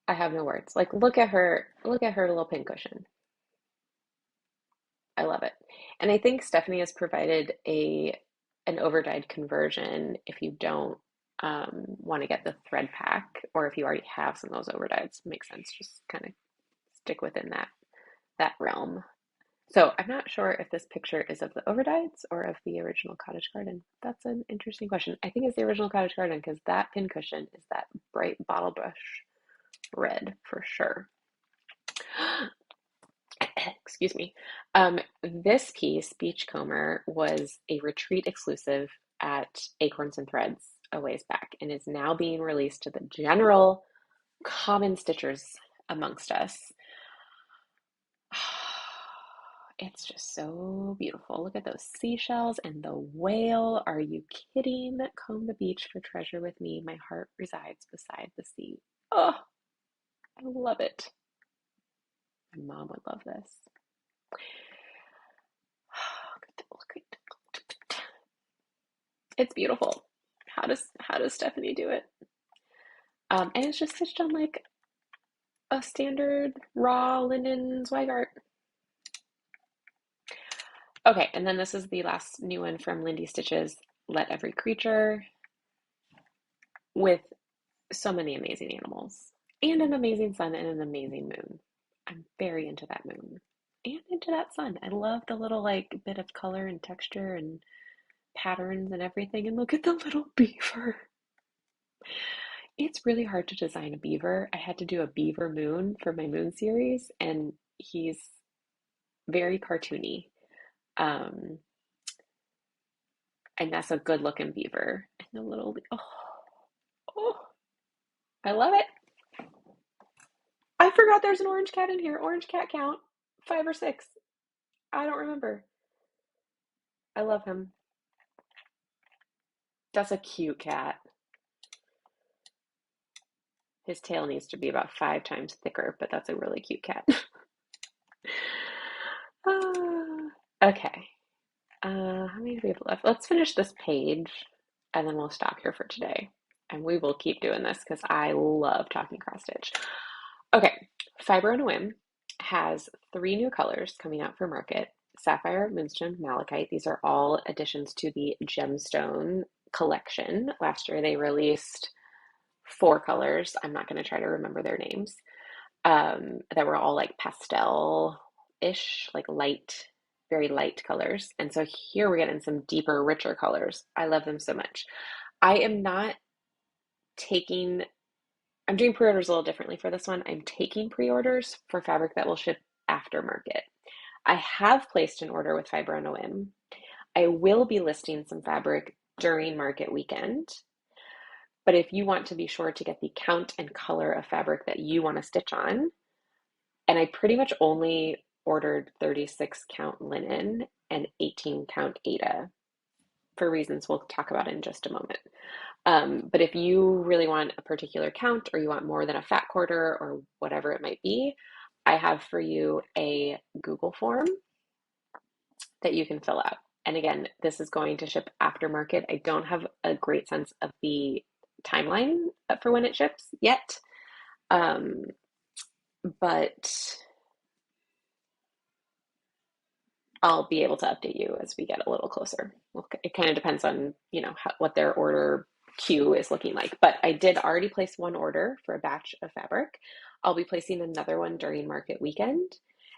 I have no words. Like look at her little pincushion. I love it. And I think Stephanie has provided an overdyed conversion if you don't want to get the thread pack, or if you already have some of those overdyes. Makes sense. Just kind of stick within that realm. So I'm not sure if this picture is of the overdyes or of the original cottage garden. That's an interesting question. I think it's the original cottage garden because that pincushion is that bright bottle brush red for sure. Excuse me. This piece, Beachcomber, was a retreat exclusive at Acorns and Threads a ways back and is now being released to the general common stitchers amongst us. It's just so beautiful. Look at those seashells and the whale. Are you kidding? Comb the beach for treasure with me. My heart resides beside the sea. Oh, I love it. My mom would love this. It's beautiful. How does Stephanie do it? And it's just stitched on like a standard raw linen Zweigart. Okay, and then this is the last new one from Lindy Stitches, Let Every Creature, with so many amazing animals and an amazing sun and an amazing moon. I'm very into that moon and into that sun. I love the little like bit of color and texture and patterns and everything. And look at the little beaver. It's really hard to design a beaver. I had to do a beaver moon for my moon series, and he's very cartoony. Um, and that's a good looking beaver. And the little, oh, I love it. I forgot there's an orange cat in here. Orange cat count, 5 or 6. I don't remember. I love him. That's a cute cat. His tail needs to be about 5 times thicker, but that's a really cute cat. Okay. How many do we have left? Let's finish this page and then we'll stop here for today. And we will keep doing this because I love talking cross stitch. Okay, Fiber on a Whim has 3 new colors coming out for market. Sapphire, Moonstone, Malachite. These are all additions to the Gemstone collection. Last year they released 4 colors. I'm not going to try to remember their names. That were all like pastel-ish, like light, very light colors. And so here we're getting some deeper, richer colors. I love them so much. I am not taking, I'm doing pre-orders a little differently for this one. I'm taking pre-orders for fabric that will ship after market. I have placed an order with Fiber on a Whim. I will be listing some fabric during market weekend. But if you want to be sure to get the count and color of fabric that you want to stitch on, and I pretty much only ordered 36 count linen and 18 count Aida for reasons we'll talk about in just a moment. But if you really want a particular count or you want more than a fat quarter or whatever it might be, I have for you a Google form that you can fill out. And again, this is going to ship after market. I don't have a great sense of the timeline for when it ships yet. But I'll be able to update you as we get a little closer. It kind of depends on, what their order queue is looking like. But I did already place one order for a batch of fabric. I'll be placing another one during market weekend,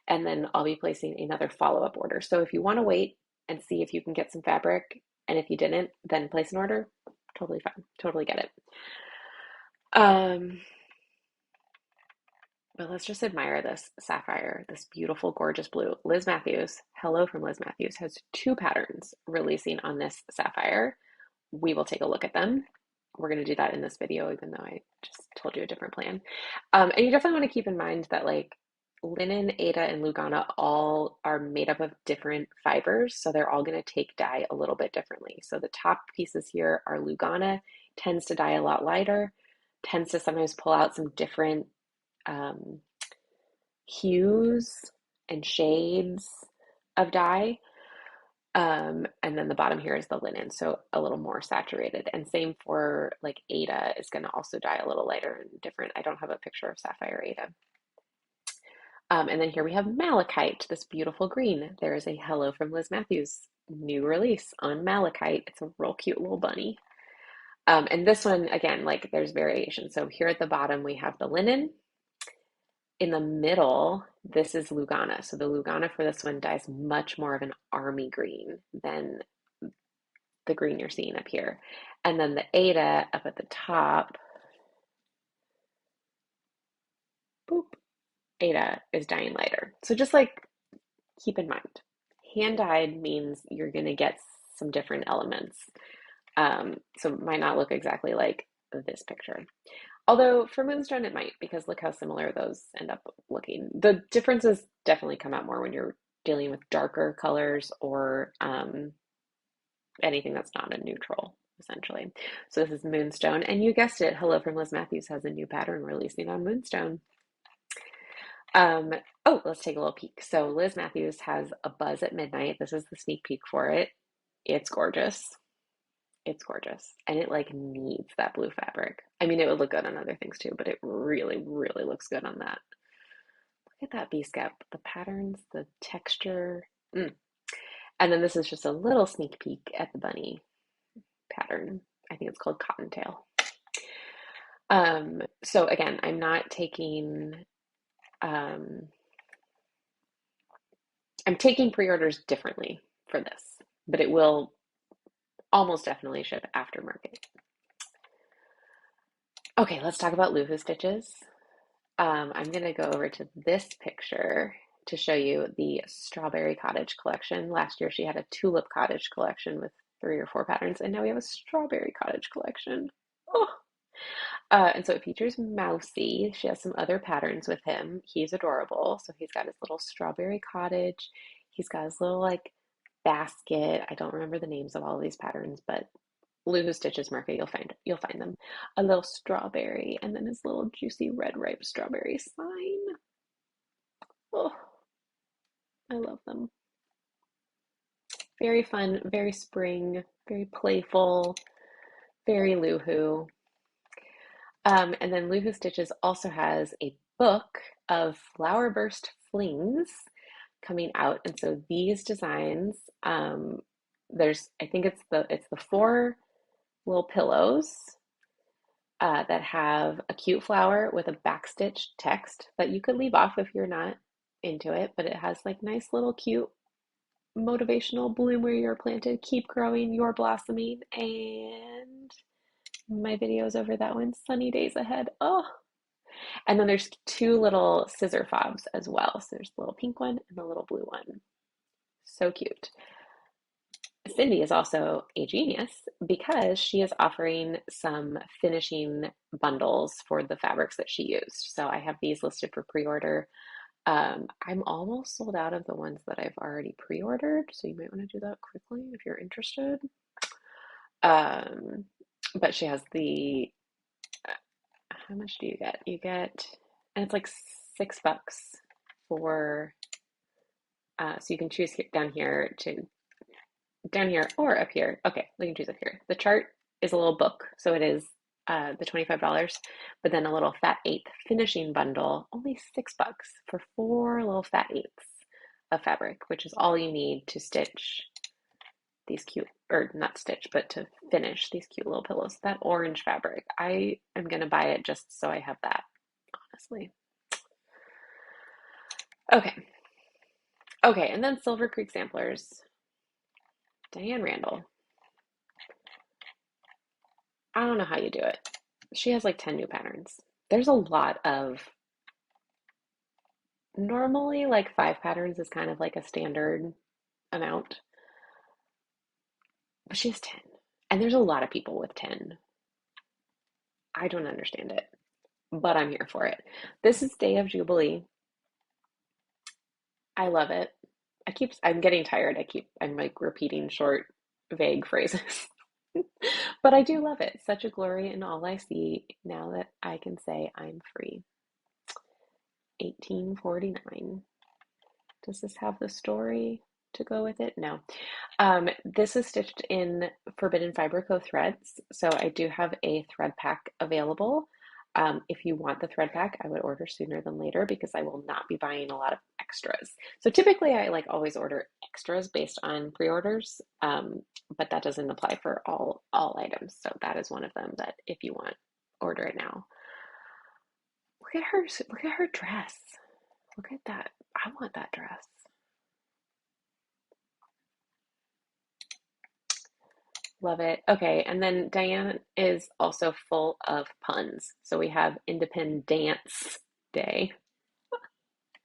and then I'll be placing another follow-up order. So if you want to wait and see if you can get some fabric, and if you didn't, then place an order. Totally fine. Totally get it. But let's just admire this sapphire, this beautiful, gorgeous blue. Liz Matthews, hello from Liz Matthews, has 2 patterns releasing on this sapphire. We will take a look at them. we're going to do that in this video, even though I just told you a different plan. And you definitely want to keep in mind that like linen, Aida, and Lugana all are made up of different fibers, so they're all going to take dye a little bit differently. So the top pieces here are Lugana, tends to dye a lot lighter, tends to sometimes pull out some different um, hues and shades of dye. And then the bottom here is the linen, so a little more saturated. And same for like Aida is going to also dye a little lighter and different. I don't have a picture of Sapphire Aida. And then here we have Malachite, this beautiful green. There is a Hello from Liz Matthews new release on Malachite. It's a real cute little bunny. And this one, again, like there's variation. So here at the bottom, we have the linen. In the middle, this is Lugana. So the Lugana for this one dyes much more of an army green than the green you're seeing up here. And then the Aida up at the top, boop, Aida is dyeing lighter. So just like keep in mind, hand dyed means you're going to get some different elements. So it might not look exactly like this picture. Although for Moonstone it might, because look how similar those end up looking. The differences definitely come out more when you're dealing with darker colors or anything that's not a neutral, essentially. So this is Moonstone, and you guessed it, Hello from Liz Matthews has a new pattern releasing on Moonstone. Oh, let's take a little peek. So Liz Matthews has a Buzz at Midnight. This is the sneak peek for it. It's gorgeous. It's gorgeous. And it like needs that blue fabric. I mean, it would look good on other things too, but it really, really looks good on that. Look at that B-scap, the patterns, the texture. And then this is just a little sneak peek at the bunny pattern. I think it's called Cottontail. So again, I'm not taking, I'm taking pre-orders differently for this, but it will almost definitely ship aftermarket. Okay, let's talk about Luhu stitches. I'm going to go over to this picture to show you the Strawberry Cottage collection. Last year she had a Tulip Cottage collection with 3 or 4 patterns, and now we have a Strawberry Cottage collection. Oh. And so it features Mousy. She has some other patterns with him. He's adorable. So he's got his little Strawberry Cottage. He's got his little like basket. I don't remember the names of all of these patterns, but Luhu Stitches Market, you'll find them. A little strawberry, and then his little juicy red ripe strawberry sign. Oh, I love them. Very fun, very spring, very playful, very Luhu. And then Luhu Stitches also has a book of flower burst flings coming out, and so these designs, I think it's the 4 little pillows that have a cute flower with a backstitch text that you could leave off if you're not into it, but it has like nice little cute motivational bloom where you're planted, keep growing, you're blossoming, and my video's over that one, sunny days ahead. Oh, and then there's 2 little scissor fobs as well. So there's the little pink one and the little blue one. So cute. Cindy is also a genius because she is offering some finishing bundles for the fabrics that she used. So I have these listed for pre-order. I'm almost sold out of the ones that I've already pre-ordered, so you might want to do that quickly if you're interested. But she has how much do you get? You get, and it's like $6 for, so you can choose down here or up here. Okay, we can choose up here. The chart is a little book, so it is the $25, but then a little fat eighth finishing bundle, only $6 for 4 little fat eighths of fabric, which is all you need to stitch these cute, or not stitch, but to finish these cute little pillows. That orange fabric, I am gonna buy it just so I have that, honestly. Okay, and then Silver Creek Samplers. Diane Randall. I don't know how you do it. She has like 10 new patterns. There's a lot of, normally like 5 patterns is kind of like a standard amount, but she has 10. And there's a lot of people with 10. I don't understand it, but I'm here for it. This is Day of Jubilee. I love it. I'm getting tired. I'm like repeating short, vague phrases. But I do love it. Such a glory in all I see now that I can say I'm free. 1849. Does this have the story to go with it? No. This is stitched in Forbidden Fiber Co threads, so I do have a thread pack available. If you want the thread pack, I would order sooner than later because I will not be buying a lot of extras. So typically I like always order extras based on pre-orders, but that doesn't apply for all items. So that is one of them that if you want, order it now. Look at her dress. Look at that. I want that dress. Love it. Okay, and then Diane is also full of puns. So we have Independence Day.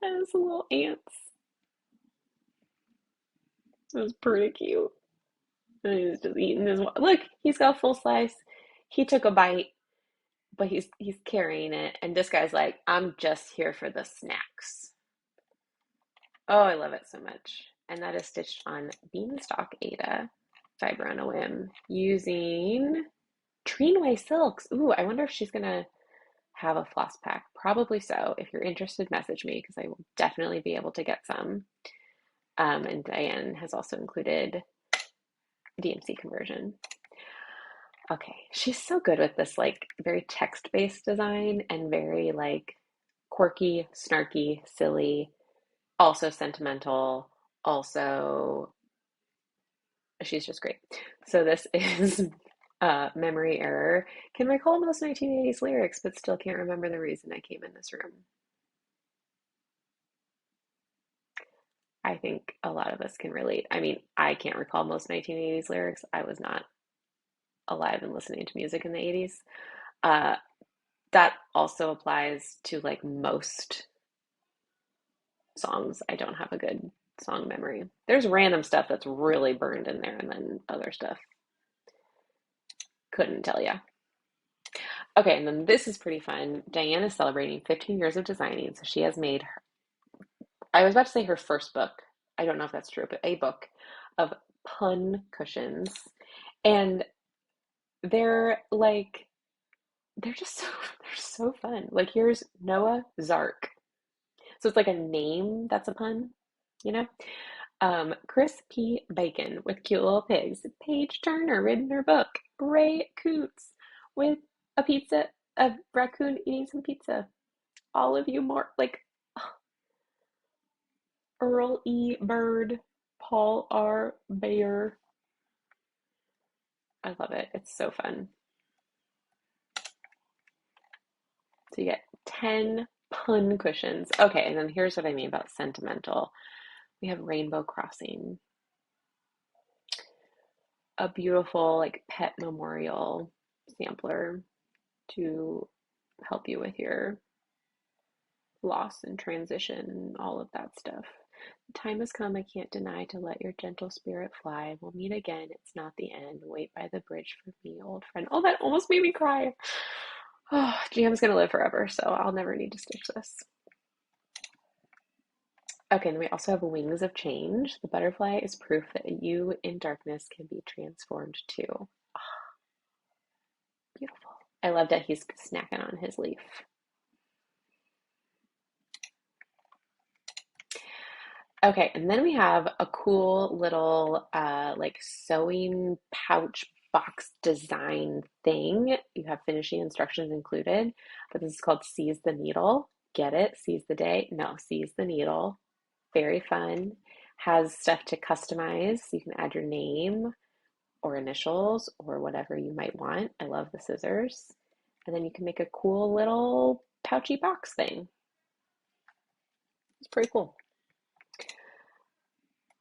Those little ants. It was pretty cute. And he's just eating his. Look, he's got a full slice. He took a bite, but he's carrying it. And this guy's like, I'm just here for the snacks. Oh, I love it so much. And that is stitched on Beanstalk Ada fiber on a whim using Treenway Silks. Ooh, I wonder if she's gonna have a floss pack. Probably so. If you're interested, message me because I will definitely be able to get some. And Diane has also included DMC conversion. Okay, she's so good with this like very text-based design and very like quirky, snarky, silly, also sentimental, also she's just great. So this is memory error. Can recall most 1980s lyrics, but still can't remember the reason I came in this room. I think a lot of us can relate. I mean, I can't recall most 1980s lyrics. I was not alive and listening to music in the 80s. Uh, that also applies to like most songs. I don't have a good song memory. There's random stuff that's really burned in there, and then other stuff couldn't tell you. Okay, and then this is pretty fun. Diane is celebrating 15 years of designing, so she has made her, I was about to say her first book. I don't know if that's true, but a book of pun cushions. And they're like they're just so they're so fun. Like here's Noah Zark. So it's like a name that's a pun, you know? Chris P. Bacon with cute little pigs. Paige Turner reading her book. Ray Coots with a raccoon eating some pizza. All of you more like Earl E. Bird, Paul R. Bayer. I love it. It's so fun. So you get 10 pun cushions. Okay, and then here's what I mean about sentimental. We have Rainbow Crossing, a beautiful like pet memorial sampler to help you with your loss and transition and all of that stuff. The time has come, I can't deny, to let your gentle spirit fly. We'll meet again, it's not the end. Wait by the bridge for me, old friend. Oh, that almost made me cry. Oh, GM's gonna live forever, so I'll never need to stitch this. Okay, and then we also have Wings of Change. The butterfly is proof that you in darkness can be transformed too. Oh, beautiful. I love that he's snacking on his leaf. Okay, and then we have a cool little like sewing pouch box design thing. You have finishing instructions included, but this is called Seize the Needle. Get it? Seize the day? No, Seize the Needle. Very fun. Has stuff to customize. You can add your name or initials or whatever you might want. I love the scissors. And then you can make a cool little pouchy box thing. It's pretty cool.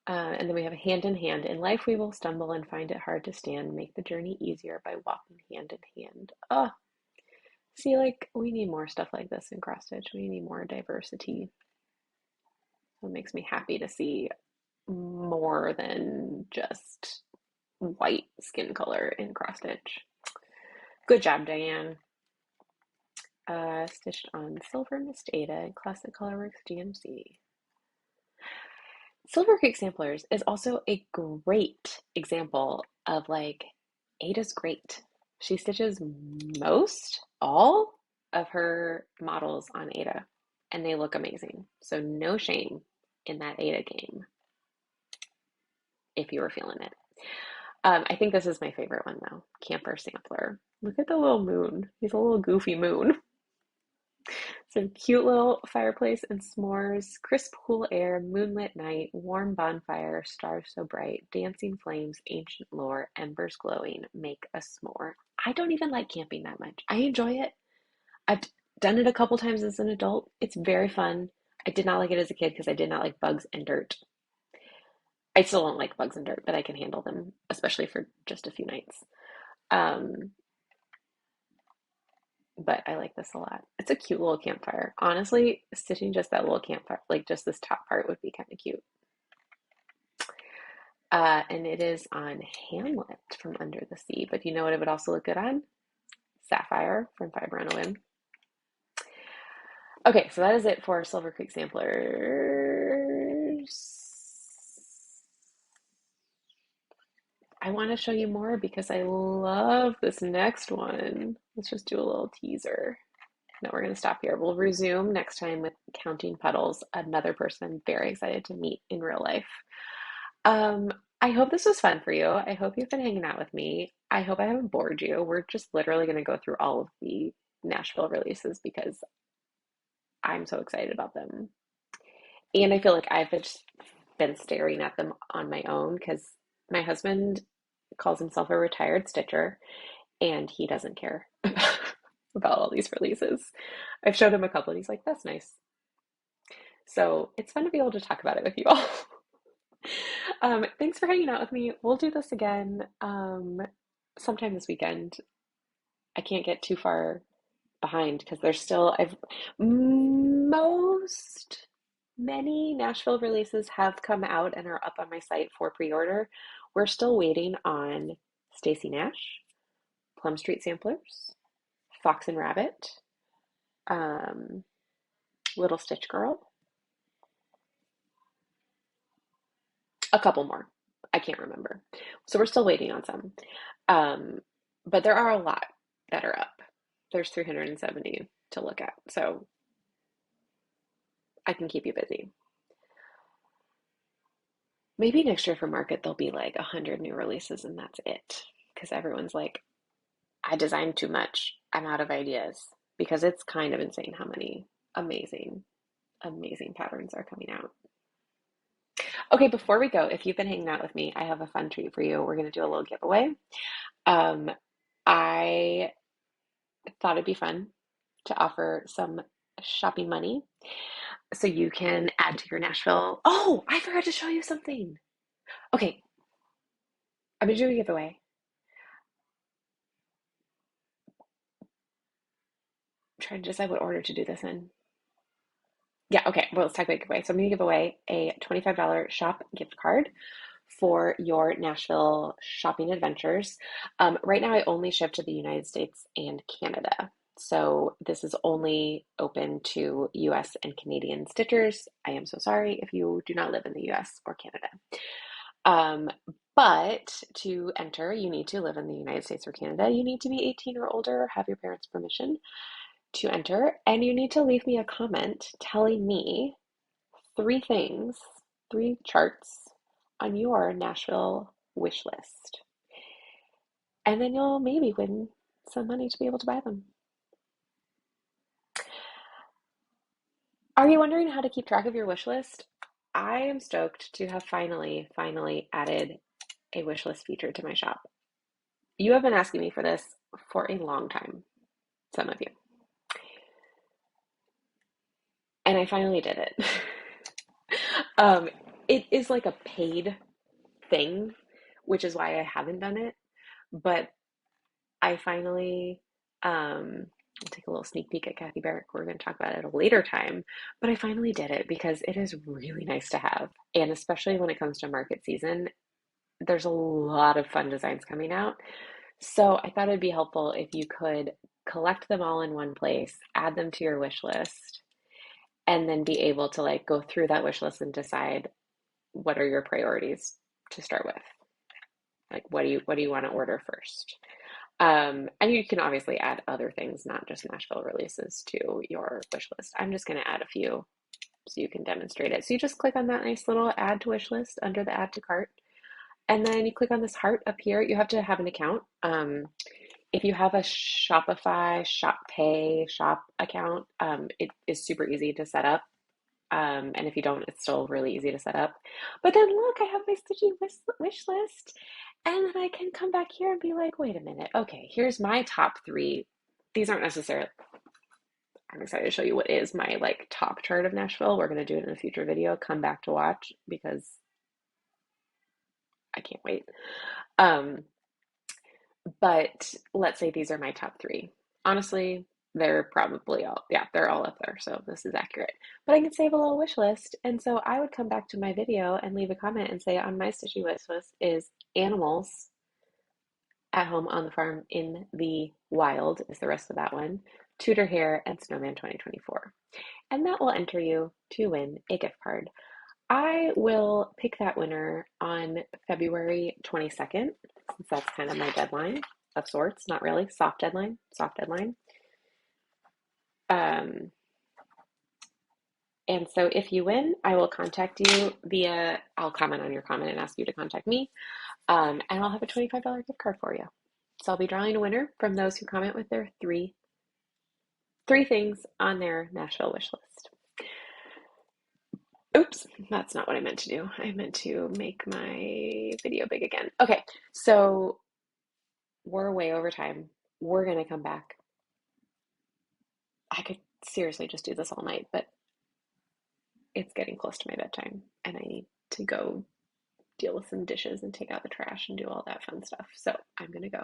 And then we have hand in hand. In life, we will stumble and find it hard to stand. Make the journey easier by walking hand in hand. Oh, see, like, we need more stuff like this in cross stitch. We need more diversity. It makes me happy to see more than just white skin color in cross stitch. Good job, Diane. Stitched on Silver Mist Ada and Classic Colorworks GMC. Silver Creek Samplers is also a great example of like Ada's great. She stitches most all of her models on Ada and they look amazing. So no shame in that Ada game if you were feeling it. I think this is my favorite one though. Camper Sampler. Look at the little moon. He's a little goofy moon. Some cute little fireplace and s'mores, crisp, cool air, moonlit night, warm bonfire, stars so bright, dancing flames, ancient lore, embers glowing, make a s'more. I don't even like camping that much. I enjoy it. I've done it a couple times as an adult. It's very fun. I did not like it as a kid because I did not like bugs and dirt. I still don't like bugs and dirt, but I can handle them, especially for just a few nights. Um, but I like this a lot. It's a cute little campfire. Honestly, stitching just that little campfire, like just this top part would be kind of cute. And it is on Hamlet from Under the Sea, but you know what it would also look good on? Sapphire from Fiber on a Whim. Okay, so that is it for Silver Creek Samplers. I want to show you more because I love this next one. Let's just do a little teaser. No, we're going to stop here. We'll resume next time with Counting Puddles, another person I'm very excited to meet in real life. I hope this was fun for you. I hope you've been hanging out with me. I hope I haven't bored you. We're just literally going to go through all of the Nashville releases because I'm so excited about them. And I feel like I've just been staring at them on my own because my husband calls himself a retired stitcher and he doesn't care about all these releases. I've showed him a couple and he's like, that's nice. So it's fun to be able to talk about it with you all. Thanks for hanging out with me. We'll do this again sometime this weekend. I can't get too far behind because there's still many Nashville releases have come out and are up on my site for pre-order. We're still waiting on Stacy Nash, Plum Street Samplers, Fox and Rabbit, Little Stitch Girl, a couple more. I can't remember. So we're still waiting on some. But there are a lot that are up. There's 370 to look at. So I can keep you busy. Maybe next year for Market, there'll be like 100 new releases and that's it. Because everyone's like, I designed too much. I'm out of ideas. Because it's kind of insane how many amazing, amazing patterns are coming out. Okay, before we go, if you've been hanging out with me, I have a fun treat for you. We're going to do a little giveaway. Um, I thought it'd be fun to offer some shopping money so you can add to your Nashville. Oh, I forgot to show you something. Okay, I'm gonna do a giveaway. I'm trying to decide what order to do this in. Yeah, okay, well, let's talk about giveaway. So I'm gonna give away a $25 shop gift card for your Nashville shopping adventures. Right now, I only ship to the United States and Canada. So this is only open to US and Canadian stitchers. I am so sorry if you do not live in the US or Canada. Um, but to enter, you need to live in the United States or Canada. You need to be 18 or older, have your parents' permission to enter, and you need to leave me a comment telling me three things, three charts on your Nashville wish list. And then you'll maybe win some money to be able to buy them. Are you wondering how to keep track of your wish list? I am stoked to have finally added a wish list feature to my shop. You have been asking me for this for a long time, some of you. And I finally did it. It is like a paid thing, which is why I haven't done it. But I finally, I'll take a little sneak peek at Kathy Barrick. We're going to talk about it at a later time. But I finally did it because it is really nice to have. And especially when it comes to market season, there's a lot of fun designs coming out. So I thought it'd be helpful if you could collect them all in one place, add them to your wish list, and then be able to like go through that wish list and decide what are your priorities to start with. Like what do you want to order first? And you can obviously add other things, not just Nashville releases, to your wish list. I'm just going to add a few so you can demonstrate it. So you just click on that nice little add to wish list under the add to cart. And then you click on this heart up here. You have to have an account. If you have a Shopify, Shop Pay, Shop account, it is super easy to set up. And if you don't, it's still really easy to set up. But then look, I have my Stitchy wish list. And then I can come back here and be like, wait a minute. Okay, here's my top 3. These aren't necessarily, I'm excited to show you what is my like top chart of Nashville. We're going to do it in a future video. Come back to watch because I can't wait. But let's say these are my top 3. Honestly, they're probably all, yeah, they're all up there. So this is accurate. But I can save a little wish list. And so I would come back to my video and leave a comment and say on my Stitchy wish list is animals at home on the farm in the wild is the rest of that one. Tudor hair and snowman 2024. And that will enter you to win a gift card. I will pick that winner on February 22nd, since that's kind of my deadline of sorts. Not really, soft deadline. And so if you win, I will contact you I'll comment on your comment and ask you to contact me. And I'll have a $25 gift card for you. So I'll be drawing a winner from those who comment with their three things on their Nashville wish list. Oops, that's not what I meant to do. I meant to make my video big again. Okay, so we're way over time. We're gonna come back. I could seriously just do this all night, but it's getting close to my bedtime and I need to go deal with some dishes and take out the trash and do all that fun stuff. So I'm gonna go.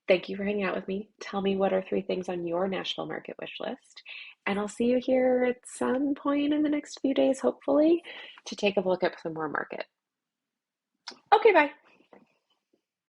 Thank you for hanging out with me. Tell me what are 3 things on your Nashville Market wish list. And I'll see you here at some point in the next few days, hopefully, to take a look at some more market. Okay, bye.